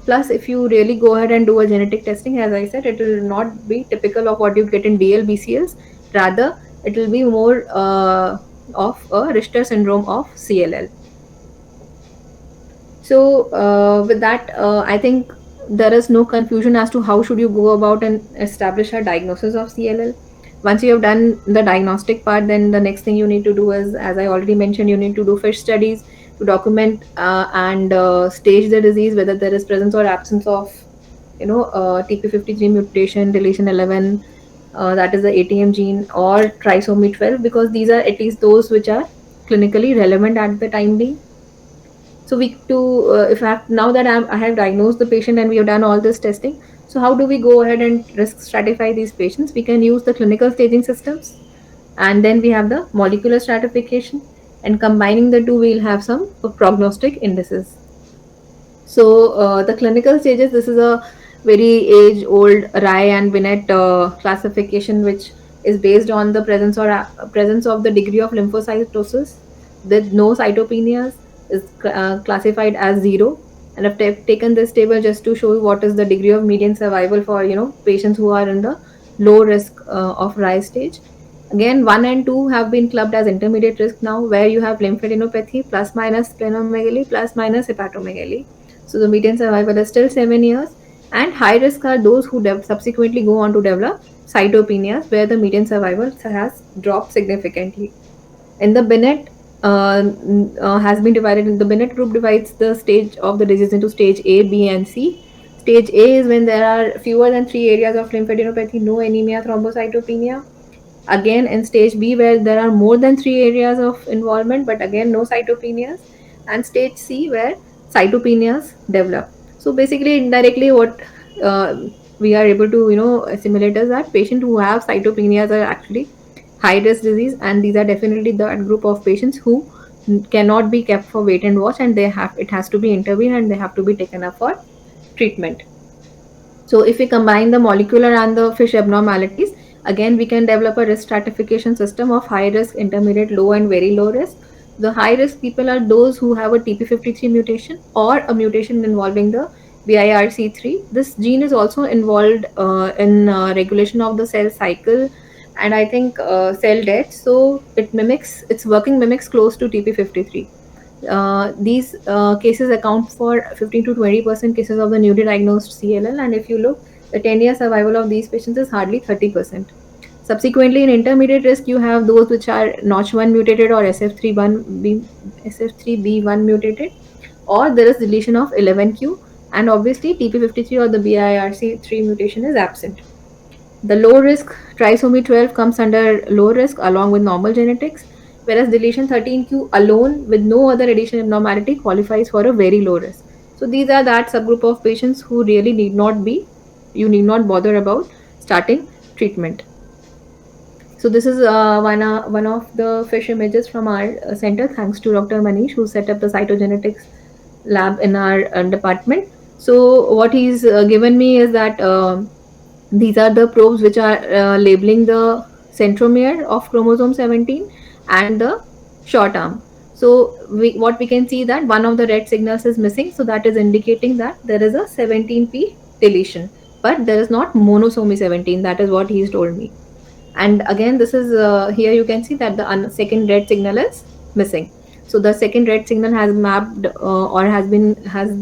[SPEAKER 2] plus, if you really go ahead and do a genetic testing, as I said, it will not be typical of what you get in DLBCLs. Rather, it will be more of a Richter syndrome of CLL. So with that, I think there is no confusion as to how should you go about and establish a diagnosis of CLL. Once you have done the diagnostic part, then the next thing you need to do is, as I already mentioned, you need to do FISH studies to document and stage the disease, whether there is presence or absence of, TP53 mutation, deletion 11, that is the ATM gene, or trisomy 12, because these are at least those which are clinically relevant at the time being. So we to if I have, now that I have diagnosed the patient and we have done all this testing, so how do we go ahead and risk stratify these patients? We can use the clinical staging systems, and then we have the molecular stratification, and combining the two, we'll have some prognostic indices. So the clinical stages, this is a very age-old Rye and Binet classification, which is based on the presence or presence of the degree of lymphocytosis. With no cytopenias is classified as 0. And I've taken this table just to show you what is the degree of median survival for patients who are in the low risk of Rye stage. Again, 1 and 2 have been clubbed as intermediate risk now, where you have lymphadenopathy plus minus splenomegaly plus minus hepatomegaly. So the median survival is still 7 years. And high risk are those who subsequently go on to develop cytopenias, where the median survival has dropped significantly. In the Binet, has been divided in the Binet group divides the stage of the disease into stage A, B, and C. Stage A is when there are fewer than 3 areas of lymphadenopathy, no anemia, thrombocytopenia. Again, in stage B, where there are more than 3 areas of involvement, but again, no cytopenias. And stage C, where cytopenias develop. So basically, indirectly, what we are able to assimilate is that patients who have cytopenias are actually high risk disease, and these are definitely that group of patients who cannot be kept for wait and watch, and it has to be intervened and they have to be taken up for treatment. So if we combine the molecular and the FISH abnormalities, again we can develop a risk stratification system of high risk, intermediate, low, and very low risk. The high risk people are those who have a TP53 mutation or a mutation involving the BIRC3. This gene is also involved in regulation of the cell cycle and I think cell death. So its working mimics close to TP53. These cases account for 15 to 20% cases of the newly diagnosed CLL, and if you look, the 10-year survival of these patients is hardly 30%. Subsequently, in intermediate risk, you have those which are Notch1 mutated or SF3B1 mutated, or there is deletion of 11q, and obviously TP53 or the BIRC3 mutation is absent. The low risk trisomy 12 comes under low risk along with normal genetics, whereas deletion 13q alone with no other addition abnormality qualifies for a very low risk. So these are that subgroup of patients who really you need not bother about starting treatment. So this is one of the FISH images from our center, thanks to Dr. Manish, who set up the cytogenetics lab in our department. So what he's given me is that these are the probes which are labeling the centromere of chromosome 17 and the short arm. So what we can see that one of the red signals is missing, so that is indicating that there is a 17p deletion, but there is not monosomy 17. That is what he's told me. And again, this is here you can see that the second red signal is missing. So the second red signal has mapped or has been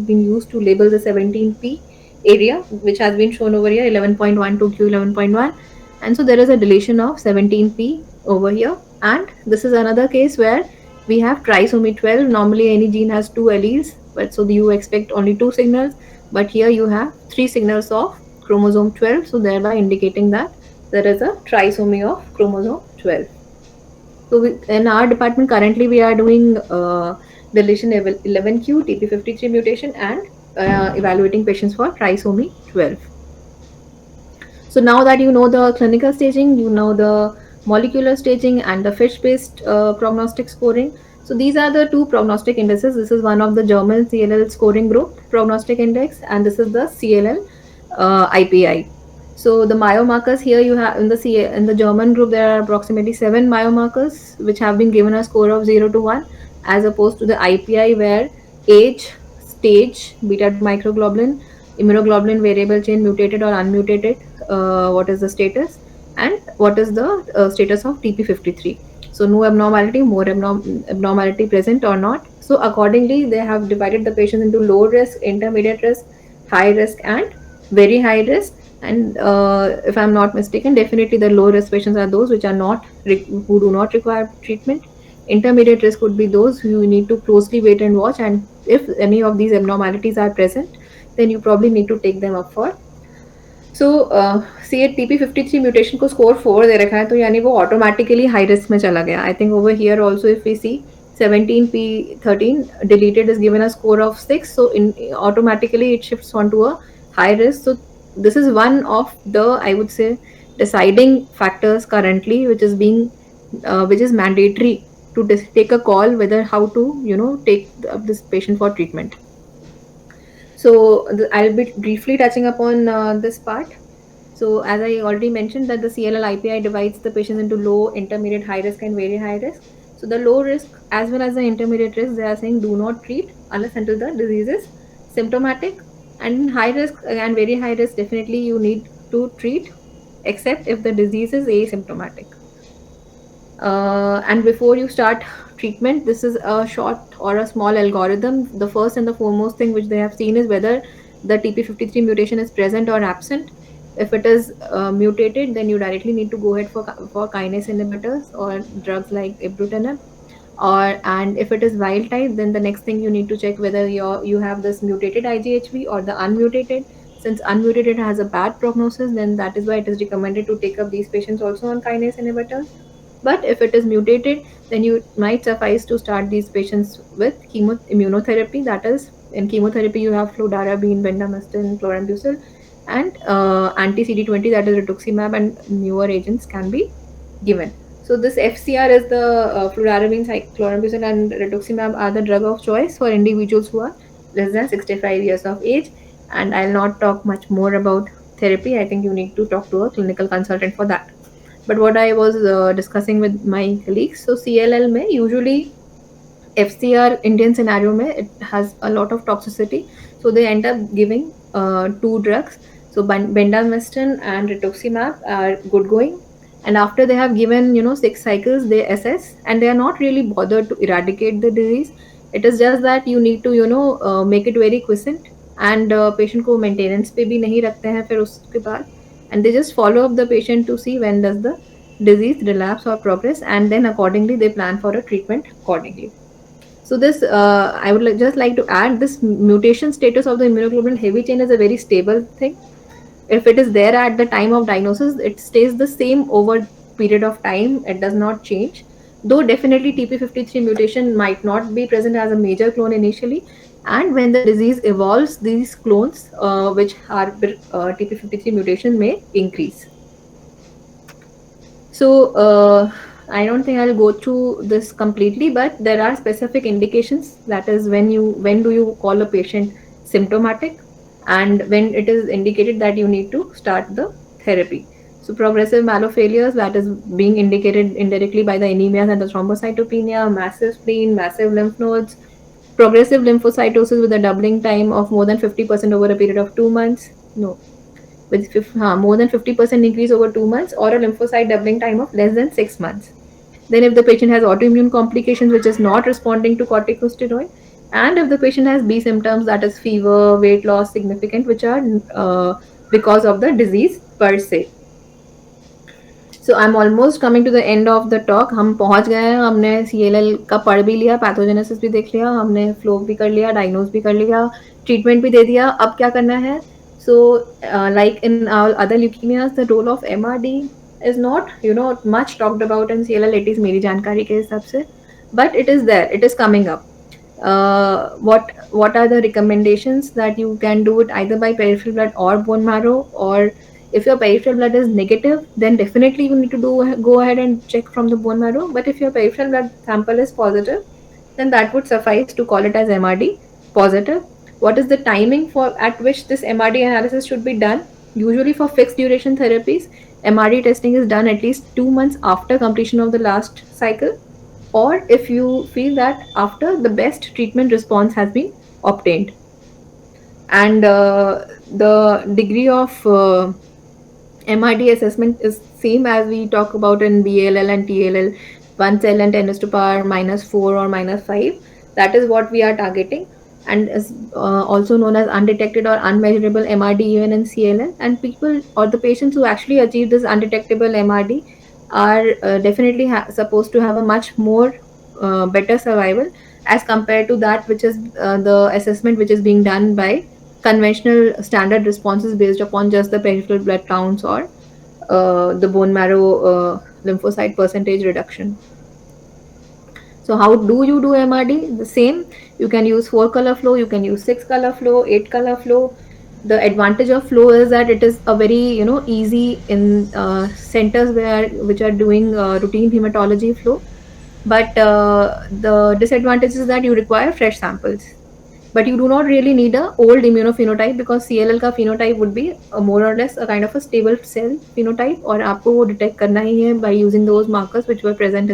[SPEAKER 2] used to label the 17p area, which has been shown over here, 11.1 to q 11.1. And so there is a deletion of 17p over here. And this is another case where we have trisomy 12. Normally any gene has two alleles, but so you expect only two signals, but here you have three signals of chromosome 12, so thereby indicating that there is a trisomy of chromosome 12. So in our department currently we are doing deletion 11q, TP53 mutation, and evaluating patients for trisomy 12. So now that you know the clinical staging, you know the molecular staging and the fish-based prognostic scoring. So these are the two prognostic indices. This is one of the German CLL scoring group prognostic index, and this is the CLL IPI. So the biomarkers here you have in the German group there are approximately 7 biomarkers which have been given a score of 0 to 1, as opposed to the IPI where age, stage, beta microglobulin, immunoglobulin variable chain mutated or unmutated, what is the status, and what is the status of TP53. So no abnormality, more abnormality present or not. So accordingly they have divided the patients into low risk, intermediate risk, high risk, and very high risk. And if I'm not mistaken, definitely the low risk patients are those which are not who do not require treatment. Intermediate risk would be those who need to closely wait and watch, and if any of these abnormalities are present, then you probably need to take them up for. So see TP53 mutation को score 4 दे रखा है, तो यानी वो automatically high risk में चला गया. I think over here also if we see 17p13 deleted is given a score of 6, so automatically it shifts onto a high risk. So this is one of the, I would say, deciding factors currently which is mandatory to take a call whether how to take this patient for treatment. So I'll be briefly touching upon this part. So as I already mentioned that the CLL IPI divides the patients into low, intermediate, high risk, and very high risk. So the low risk as well as the intermediate risk, they are saying do not treat unless until the disease is symptomatic. And high risk and very high risk, definitely you need to treat except if the disease is asymptomatic. And before you start treatment, this is a short or a small algorithm. The first and the foremost thing which they have seen is whether the TP53 mutation is present or absent. If it is mutated, then you directly need to go ahead for kinase inhibitors or drugs like ibrutinib. And if it is wild type, then the next thing you need to check whether you have this mutated IGHV or the unmutated. Since unmutated has a bad prognosis, then that is why it is recommended to take up these patients also on kinase inhibitors. But if it is mutated, then you might suffice to start these patients with immunotherapy. That is, in chemotherapy you have fludarabine, bendamustine, chlorambucil, and anti-CD20, that is rituximab, and newer agents can be given. So this FCR is the fludarabine, chlorambucil, and rituximab are the drug of choice for individuals who are less than 65 years of age. And I'll not talk much more about therapy. I think you need to talk to a clinical consultant for that. But what I was discussing with my colleagues, so CLL में usually FCR Indian scenario में it has a lot of toxicity, so they end up giving two drugs. So bendamustine and rituximab are good going, and after they have given 6 cycles, they assess, and they are not really bothered to eradicate the disease. It is just that you need to make it very quiescent, and patient को maintenance पे भी नहीं रखते हैं फिर उसके बाद, and they just follow up the patient to see when does the disease relapse or progress, and then accordingly they plan for a treatment accordingly. So this I would just like to add, this mutation status of the immunoglobulin heavy chain is a very stable thing. If it is there at the time of diagnosis, it stays the same over period of time. It does not change, though definitely TP53 mutation might not be present as a major clone initially, and when the disease evolves, these clones which are TP53 mutation may increase. So I don't think I'll go through this completely, but there are specific indications. That is, when do you call a patient symptomatic? and when it is indicated that you need to start the therapy. So progressive myelofailures, that is being indicated indirectly by the anemias and the thrombocytopenia, massive spleen, massive lymph nodes, progressive lymphocytosis with a doubling time of more than 50% over a period of 2 months. No, with more than 50% increase over 2 months, or a lymphocyte doubling time of less than 6 months. Then, if the patient has autoimmune complications which is not responding to corticosteroid, and if the patient has B symptoms, that is fever, weight loss, significant, which are because of the disease per se. So I am almost coming to the end of the talk. हम पहुंच गए हैं. हमने CLL का पढ़ भी लिया, pathogenesis भी देख लिया, हमने फ्लो भी कर लिया, डायग्नोज भी कर लिया, ट्रीटमेंट भी दे दिया. अब क्या करना है? So like in other leukemias, the role of MRD is not much talked about in CLL, at least मेरी जानकारी के हिसाब से, but it is there, it is coming up. What are the recommendations? That you can do it either by peripheral blood or bone marrow, or if your peripheral blood is negative, then definitely you need to go ahead and check from the bone marrow. But if your peripheral blood sample is positive, then that would suffice to call it as MRD positive. What is the timing for at which this MRD analysis should be done? Usually for fixed duration therapies, MRD testing is done at least 2 months after completion of the last cycle, or if you feel that after the best treatment response has been obtained. And the degree of MRD assessment is same as we talk about in BALL and TLL, 1 cell and 10 is to power -4 or -5. That is what we are targeting, and is also known as undetected or unmeasurable MRD even in CLL. And people or the patients who actually achieve this undetectable MRD are definitely supposed to have a much more better survival as compared to that which is the assessment which is being done by conventional standard responses based upon just the peripheral blood counts or the bone marrow lymphocyte percentage reduction. So how do you do MRD? The same. You can use 4-color flow, you can use 6-color flow, 8-color flow. The advantage of flow is that it is a very easy in centers which are doing routine hematology flow. But the disadvantage is that you require fresh samples. But you do not really need a old immunophenotype, because CLL का phenotype would be more or less a kind of a stable cell phenotype, और आपको वो detect करना ही है by using those markers which were present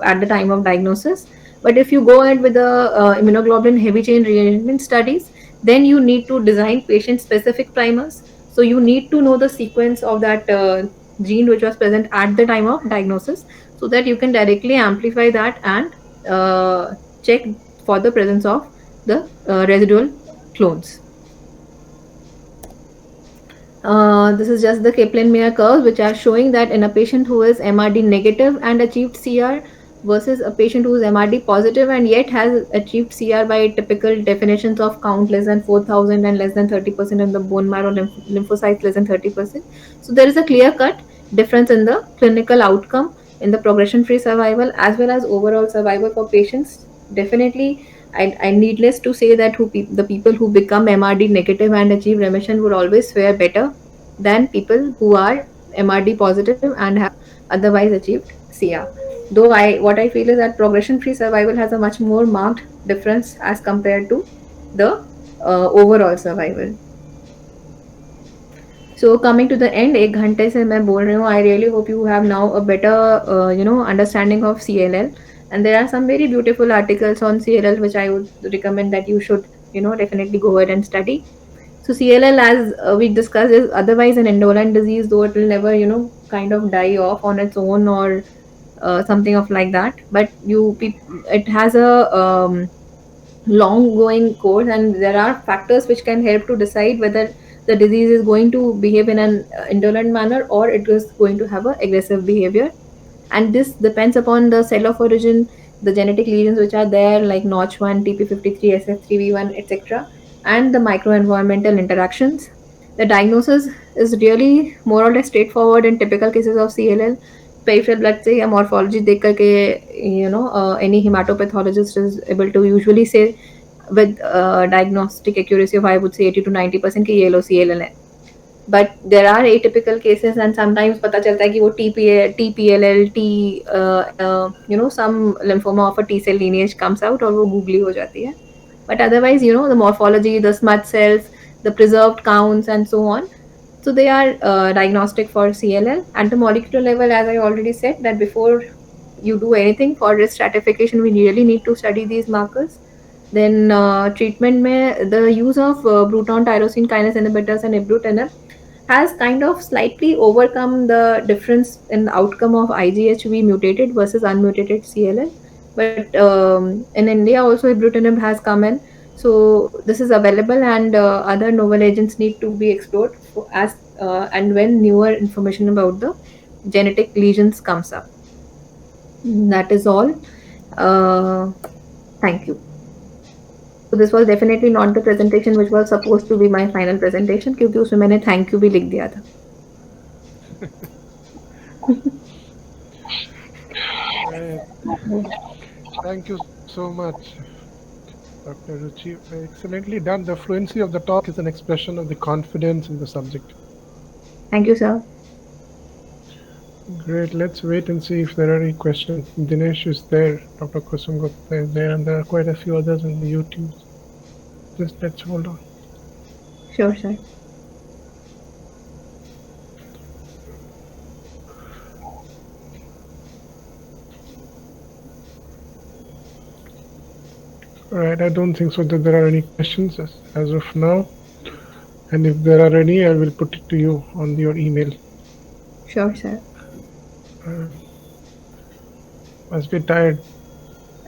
[SPEAKER 2] at the time of diagnosis. But if you go ahead with the immunoglobulin heavy chain rearrangement studies, then you need to design patient specific primers. So you need to know the sequence of that gene which was present at the time of diagnosis, so that you can directly amplify that and check for the presence of the residual clones. This is just the Kaplan-Meier curves, which are showing that in a patient who is MRD negative and achieved CR versus a patient who is MRD positive and yet has achieved CR by typical definitions of count less than 4,000 and less than 30% in the bone marrow lymphocytes less than 30%. So there is a clear-cut difference in the clinical outcome, in the progression-free survival, as well as overall survival for patients. Definitely, I needless to say that the people who become MRD negative and achieve remission would always fare better than people who are MRD positive and have otherwise achieved CR. Though what I feel is that progression-free survival has a much more marked difference as compared to the overall survival. So coming to the end, 1 घंटे से मैं बोल रही हूँ. I really hope you have now a better understanding of CLL. And there are some very beautiful articles on CLL which I would recommend that you should definitely go ahead and study. So CLL, as we discussed, is otherwise an indolent disease, though it will never kind of die off on its own or something of like that. But it has a long going course, and there are factors which can help to decide whether the disease is going to behave in an indolent manner or it is going to have an aggressive behavior. And this depends upon the cell of origin, the genetic lesions which are there, like Notch1, TP53, SF3B1, etc., and the microenvironmental interactions. The diagnosis is really more or less straightforward in typical cases of CLL. Peripheral blood से या morphology देख करके any hematopathologist is able to usually say with diagnostic accuracy of, I would say, 80 to 90% कि ये लो CLL है. But there are atypical cases, and sometimes पता चलता है कि वो TPLL, some lymphoma of a T cell lineage comes out और वो googly हो जाती है. But otherwise, the morphology, the smudge cells, the preserved counts, and so on. So they are diagnostic for CLL. At the molecular level, as I already said, that before you do anything for risk stratification, we really need to study these markers. Then treatment में the use of Bruton tyrosine kinase inhibitors and ibrutinib has kind of slightly overcome the difference in the outcome of IGHV mutated versus unmutated CLL. But in India also ibrutinib has come in, so this is available, and other novel agents need to be explored for, as and when newer information about the genetic lesions comes up. That is all. Uh, Thank you. So this was definitely not the presentation which was supposed to be my final presentation, क्योंकि उसमें मैंने thank you भी लिख दिया था.
[SPEAKER 1] Thank you so much, Dr. Ruchi. Excellently done. The fluency of the talk is an expression of the confidence in the subject.
[SPEAKER 2] Thank you, sir.
[SPEAKER 1] Great. Let's wait and see if there are any questions. Dinesh is there, Dr. Kusum Gupta is there, and there are quite a few others in the YouTube. Just let's hold on.
[SPEAKER 2] Sure, sir.
[SPEAKER 1] All right. I don't think so that there are any questions as of now. And if there are any, I will put it to you on your email.
[SPEAKER 2] Sure, sir.
[SPEAKER 1] Must be tired.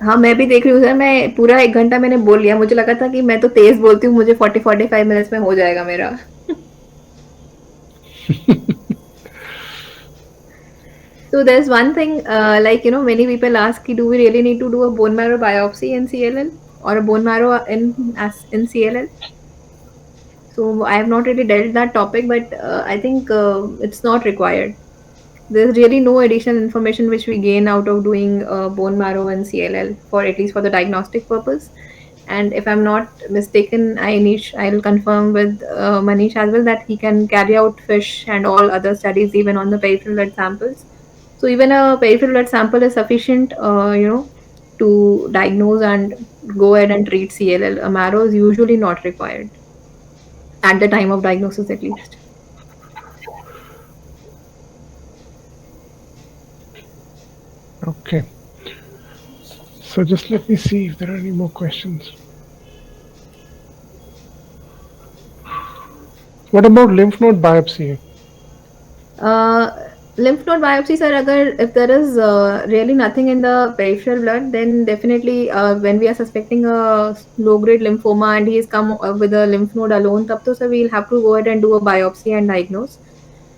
[SPEAKER 2] हाँ, मैं भी देख रही हूँ sir. मैं पूरा 1 घंटा मैंने बोल लिया. मुझे लगा था कि मैं तो तेज बोलती हूँ, मुझे 40-45 मिनट्स में हो जाएगा मेरा. So there's one thing, like, many people ask, do we really need to do a bone marrow biopsy in CLL or a bone marrow in CLL? So I have not really dealt that topic, but I think it's not required. There's really no additional information which we gain out of doing bone marrow and CLL, for at least for the diagnostic purpose. And if I'm not mistaken, I'll confirm with Manish as well that he can carry out FISH and all other studies even on the peripheral blood samples. So even a peripheral blood sample is sufficient, to diagnose and go ahead and treat CLL. A marrow is usually not required at the time of diagnosis, at least.
[SPEAKER 1] Okay. So just let me see if there are any more questions. What about lymph node biopsy?
[SPEAKER 2] Lymph node biopsy, sir, if there is really nothing in the peripheral blood, then definitely when we are suspecting a low-grade lymphoma and he has come with a lymph node alone, tab to, sir, we'll have to go ahead and do a biopsy and diagnose.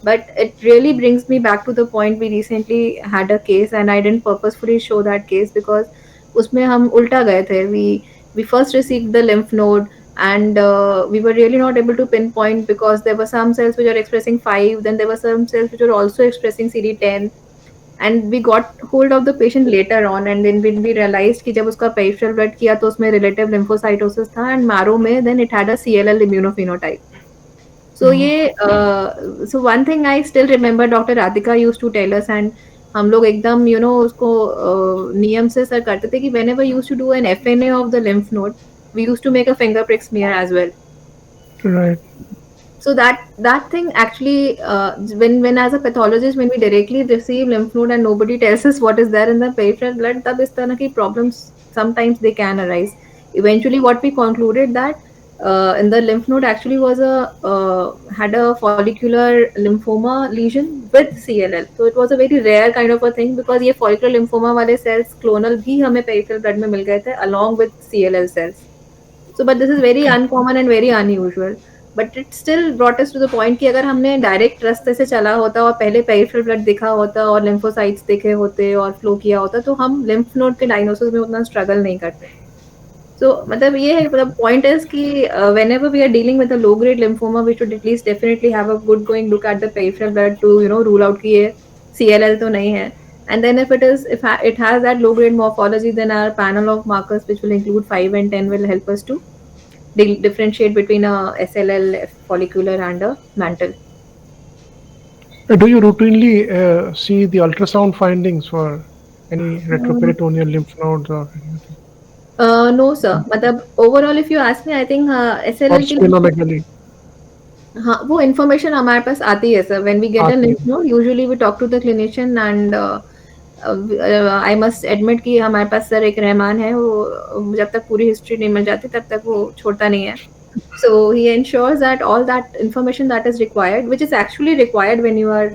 [SPEAKER 2] But it really brings me back to the point, we recently had a case and I didn't purposefully show that case because उसमें हम उल्टा गए थे. We first received the lymph node, and we were really not able to pinpoint because there were some cells which are expressing 5, then there were some cells which are also expressing CD10, and we got hold of the patient later on, and then when we realized कि जब उसका peripheral blood किया तो उसमें relative lymphocytosis था, and marrow में then it had a CLL immunophenotype. So so one thing I still remember Dr. Radhika used to tell us, and हम लोग एकदम उसको नियम से सर करते थे कि whenever used to do an FNA of the lymph node, we used to make a finger prick smear as well.
[SPEAKER 1] Right.
[SPEAKER 2] So that thing actually, when as a pathologist, when we directly receive lymph node and nobody tells us what is there in the peripheral blood, tab is tarah ki problems sometimes they can arise. Eventually, what we concluded that in the lymph node actually was had a follicular lymphoma lesion with CLL. So it was a very rare kind of a thing because ये follicular lymphoma वाले cells clonal भी हमें peripheral blood में मिल गए थे along with CLL cells. So but this is very uncommon and very unusual. But it still brought us to the point कि अगर हमने डायरेक्ट रास्ते से चला होता और पहले पेरिफेरल ब्लड देखा होता और लिम्फोसाइट्स देखे होते और फ्लो किया होता तो हम लिम्फ नोड के डायग्नोसिस में उतना स्ट्रगल नहीं करते. So मतलब ये है, मतलब point is कि whenever we are dealing with a low grade lymphoma, we should at least definitely have a good going look at the peripheral blood to rule out कि ये CLL तो नहीं है. And then if it has that low grade morphology, then our panel of markers which will include 5 and 10 will help us to differentiate between a SLL, follicular, and a mantle.
[SPEAKER 1] Do you routinely see the ultrasound findings for any retroperitoneal lymph nodes or anything?
[SPEAKER 2] No, sir. मतलब overall, if you ask me, I think
[SPEAKER 1] Or
[SPEAKER 2] SLL
[SPEAKER 1] splenomegaly?
[SPEAKER 2] हाँ, वो information हमारे पास आती है sir. When we get a
[SPEAKER 1] आती
[SPEAKER 2] lymph
[SPEAKER 1] है।
[SPEAKER 2] Node usually we talk to the clinician and I must admit कि हमारे पास सर एक रहमान है, वो जब तक पूरी हिस्ट्री नहीं मिल जाती तब तक वो छोड़ता नहीं है। So he ensures that all that information that is required, which is actually required when you are,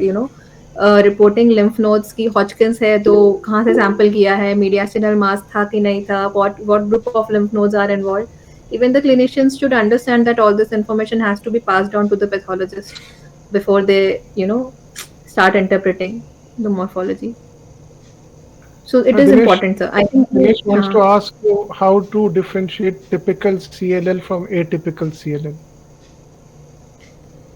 [SPEAKER 2] reporting lymph nodes की Hodgkin's है तो कहाँ से sample किया है, mediastinal mass था कि नहीं था, what group of lymph nodes are involved. Even the clinicians should understand that all this information has to be passed on to the pathologist before they, start interpreting the morphology. So it is
[SPEAKER 1] Dinesh,
[SPEAKER 2] important, sir. I think,
[SPEAKER 1] Dinesh wants to
[SPEAKER 2] हाँ.
[SPEAKER 1] ask you how to differentiate typical CLL from atypical CLL.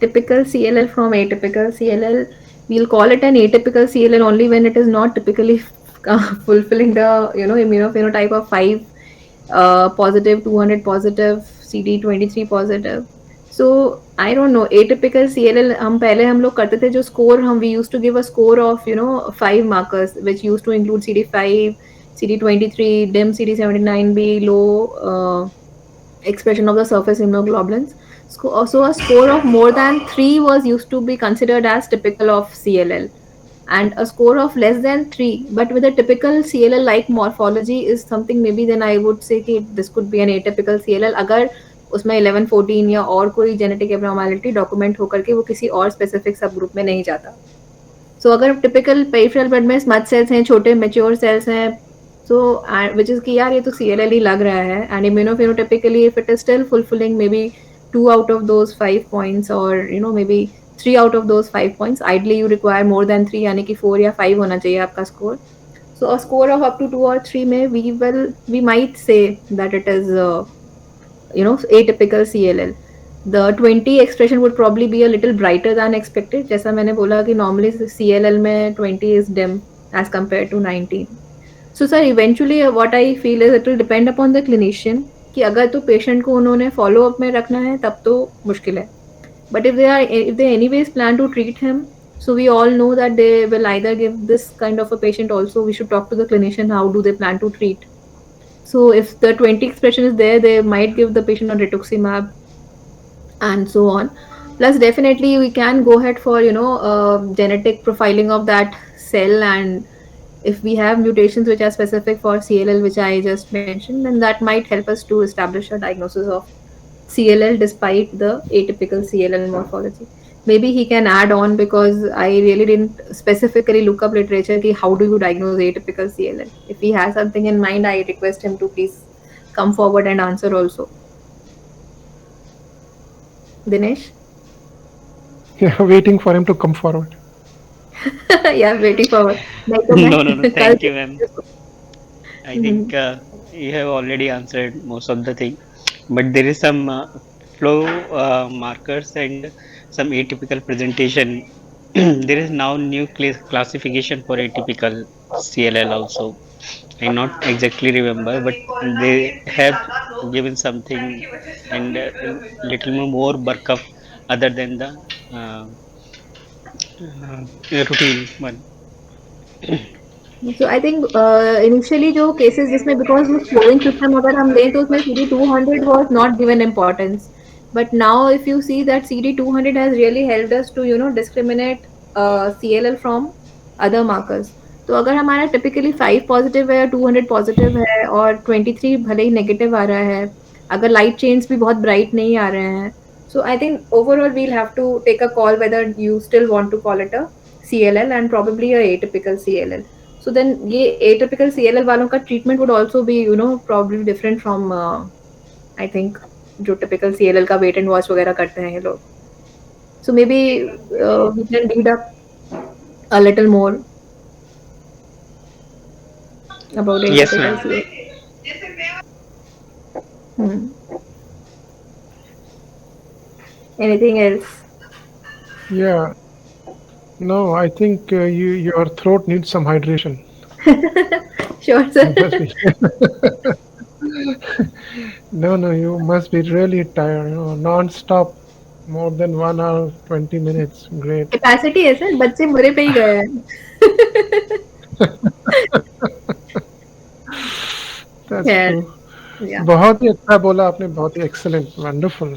[SPEAKER 2] Typical CLL from atypical CLL, we'll call it an atypical CLL only when it is not typically fulfilling the immunophenotype of 5 positive, 200 positive, CD23 positive. So I don't know, atypical CLL हम लोग करते थे जो score we used to give a score of 5 markers which used to include CD5, CD23, DIM, CD79B, low expression of the surface immunoglobulins. So a score of more than 3 was used to be considered as typical of CLL, and a score of less than 3 but with a typical CLL like morphology is something, maybe then I would say कि this could be an atypical CLL अगर उसमें 11 14 या और कोई genetic एब्नॉर्मैलिटी document होकर के वो किसी और स्पेसिफिक सब ग्रुप में नहीं जाता। सो अगर टिपिकल पेरिफेरल ब्लड में स्मच सेल्स हैं, छोटे मैच्योर सेल्स हैं, सो व्हिच इज़ कि यार ये तो सीएलएल ही लग रहा है, and immunophenotypically if it is still fulfilling maybe 2 out of those 5 points और maybe 3 out of those 5 points, ideally you require more than 3 यानी कि 4 या 5 होना चाहिए आपका स्कोर। So a score of up to 2 or 3 may we might say that it is atypical CLL. The 20 expression would probably be a little brighter than expected. जैसा मैंने बोला कि normally CLL में 20 is dim as compared to 19. So sir, eventually what I feel is it will depend upon the clinician कि अगर तो patient को उन्होंने follow up में रखना है तब तो मुश्किल है. But if they anyways plan to treat him, so we all know that they will either give this kind of a patient also. We should talk to the clinician how do they plan to treat. So if the 20 expression is there, they might give the patient on rituximab and so on. Plus, definitely we can go ahead for genetic profiling of that cell, and if we have mutations which are specific for CLL, which I just mentioned, then that might help us to establish a diagnosis of CLL despite the atypical CLL morphology. Maybe he can add on because I really didn't specifically look up literature ki how do you diagnose atypical CLL. If he has something in mind, I request him to please come forward and answer also. Dinesh?
[SPEAKER 1] Yeah, waiting for him to come forward.
[SPEAKER 2] Yeah, waiting forward. नहीं तो
[SPEAKER 3] No, no, no.
[SPEAKER 2] मैं कल
[SPEAKER 3] Thank you, ma'am. I think you have already answered most of the thing, but there is some flow markers and some atypical presentation. There is now new classification for atypical CLL also. I not exactly remember, but they have given something and little more workup other than the routine one.
[SPEAKER 2] So I think initially जो cases जिसमें because वो scoring system अगर हम लें तो उसमें CD200 was not given importance, but now if you see that CD200 has really helped us to discriminate CLL from other markers. तो अगर हमारा typically 5 positive है या 200 positive है और 23 भले ही negative आ रहा है, अगर light chains भी बहुत bright नहीं आ रहे हैं, so I think overall we'll have to take a call whether you still want to call it a CLL and probably a atypical CLL. So then ये atypical CLL वालों का treatment would also be probably different from I think जो typical CLL का wait and watch वगैरह करते हैं ये लोग. So maybe we can read up a little more about
[SPEAKER 3] Yes,
[SPEAKER 2] atypical
[SPEAKER 3] ma'am.
[SPEAKER 2] CLL. Hmm. Anything else?
[SPEAKER 1] Yeah. No, I think your throat needs some hydration.
[SPEAKER 2] Sure,
[SPEAKER 1] You must
[SPEAKER 2] sir.
[SPEAKER 1] be. No, you must be really tired. Non-stop, more than 1 hour, 20 minutes. Great.
[SPEAKER 2] Capacity है sir, बच्चे मुरे पे ही गए हैं.
[SPEAKER 1] That's
[SPEAKER 2] Yeah.
[SPEAKER 1] true.
[SPEAKER 2] Yeah.
[SPEAKER 1] बहुत ही अच्छा बोला आपने, बहुत ही excellent, wonderful.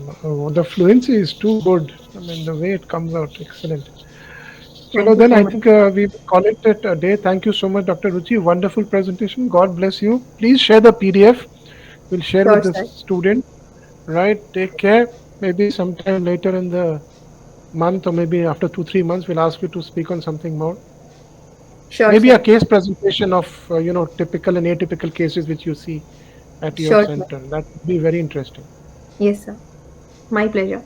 [SPEAKER 1] The fluency is too good. I mean, the way it comes out, excellent. Chalo,
[SPEAKER 2] Thank you
[SPEAKER 1] then
[SPEAKER 2] so
[SPEAKER 1] I
[SPEAKER 2] much.
[SPEAKER 1] think we will call it a day. Thank you so much, Dr. Ruchi. Wonderful presentation. God bless you. Please share the PDF. We'll share
[SPEAKER 2] Sure,
[SPEAKER 1] with the
[SPEAKER 2] sir.
[SPEAKER 1] student. Right. Take care. Maybe sometime later in the month, or maybe after 2 3 months, we'll ask you to speak on something more.
[SPEAKER 2] Sure,
[SPEAKER 1] Maybe a
[SPEAKER 2] sir.
[SPEAKER 1] case presentation of typical and atypical cases which you see at your
[SPEAKER 2] Sure, sir.
[SPEAKER 1] center. That would be very interesting.
[SPEAKER 2] Yes, sir. My pleasure.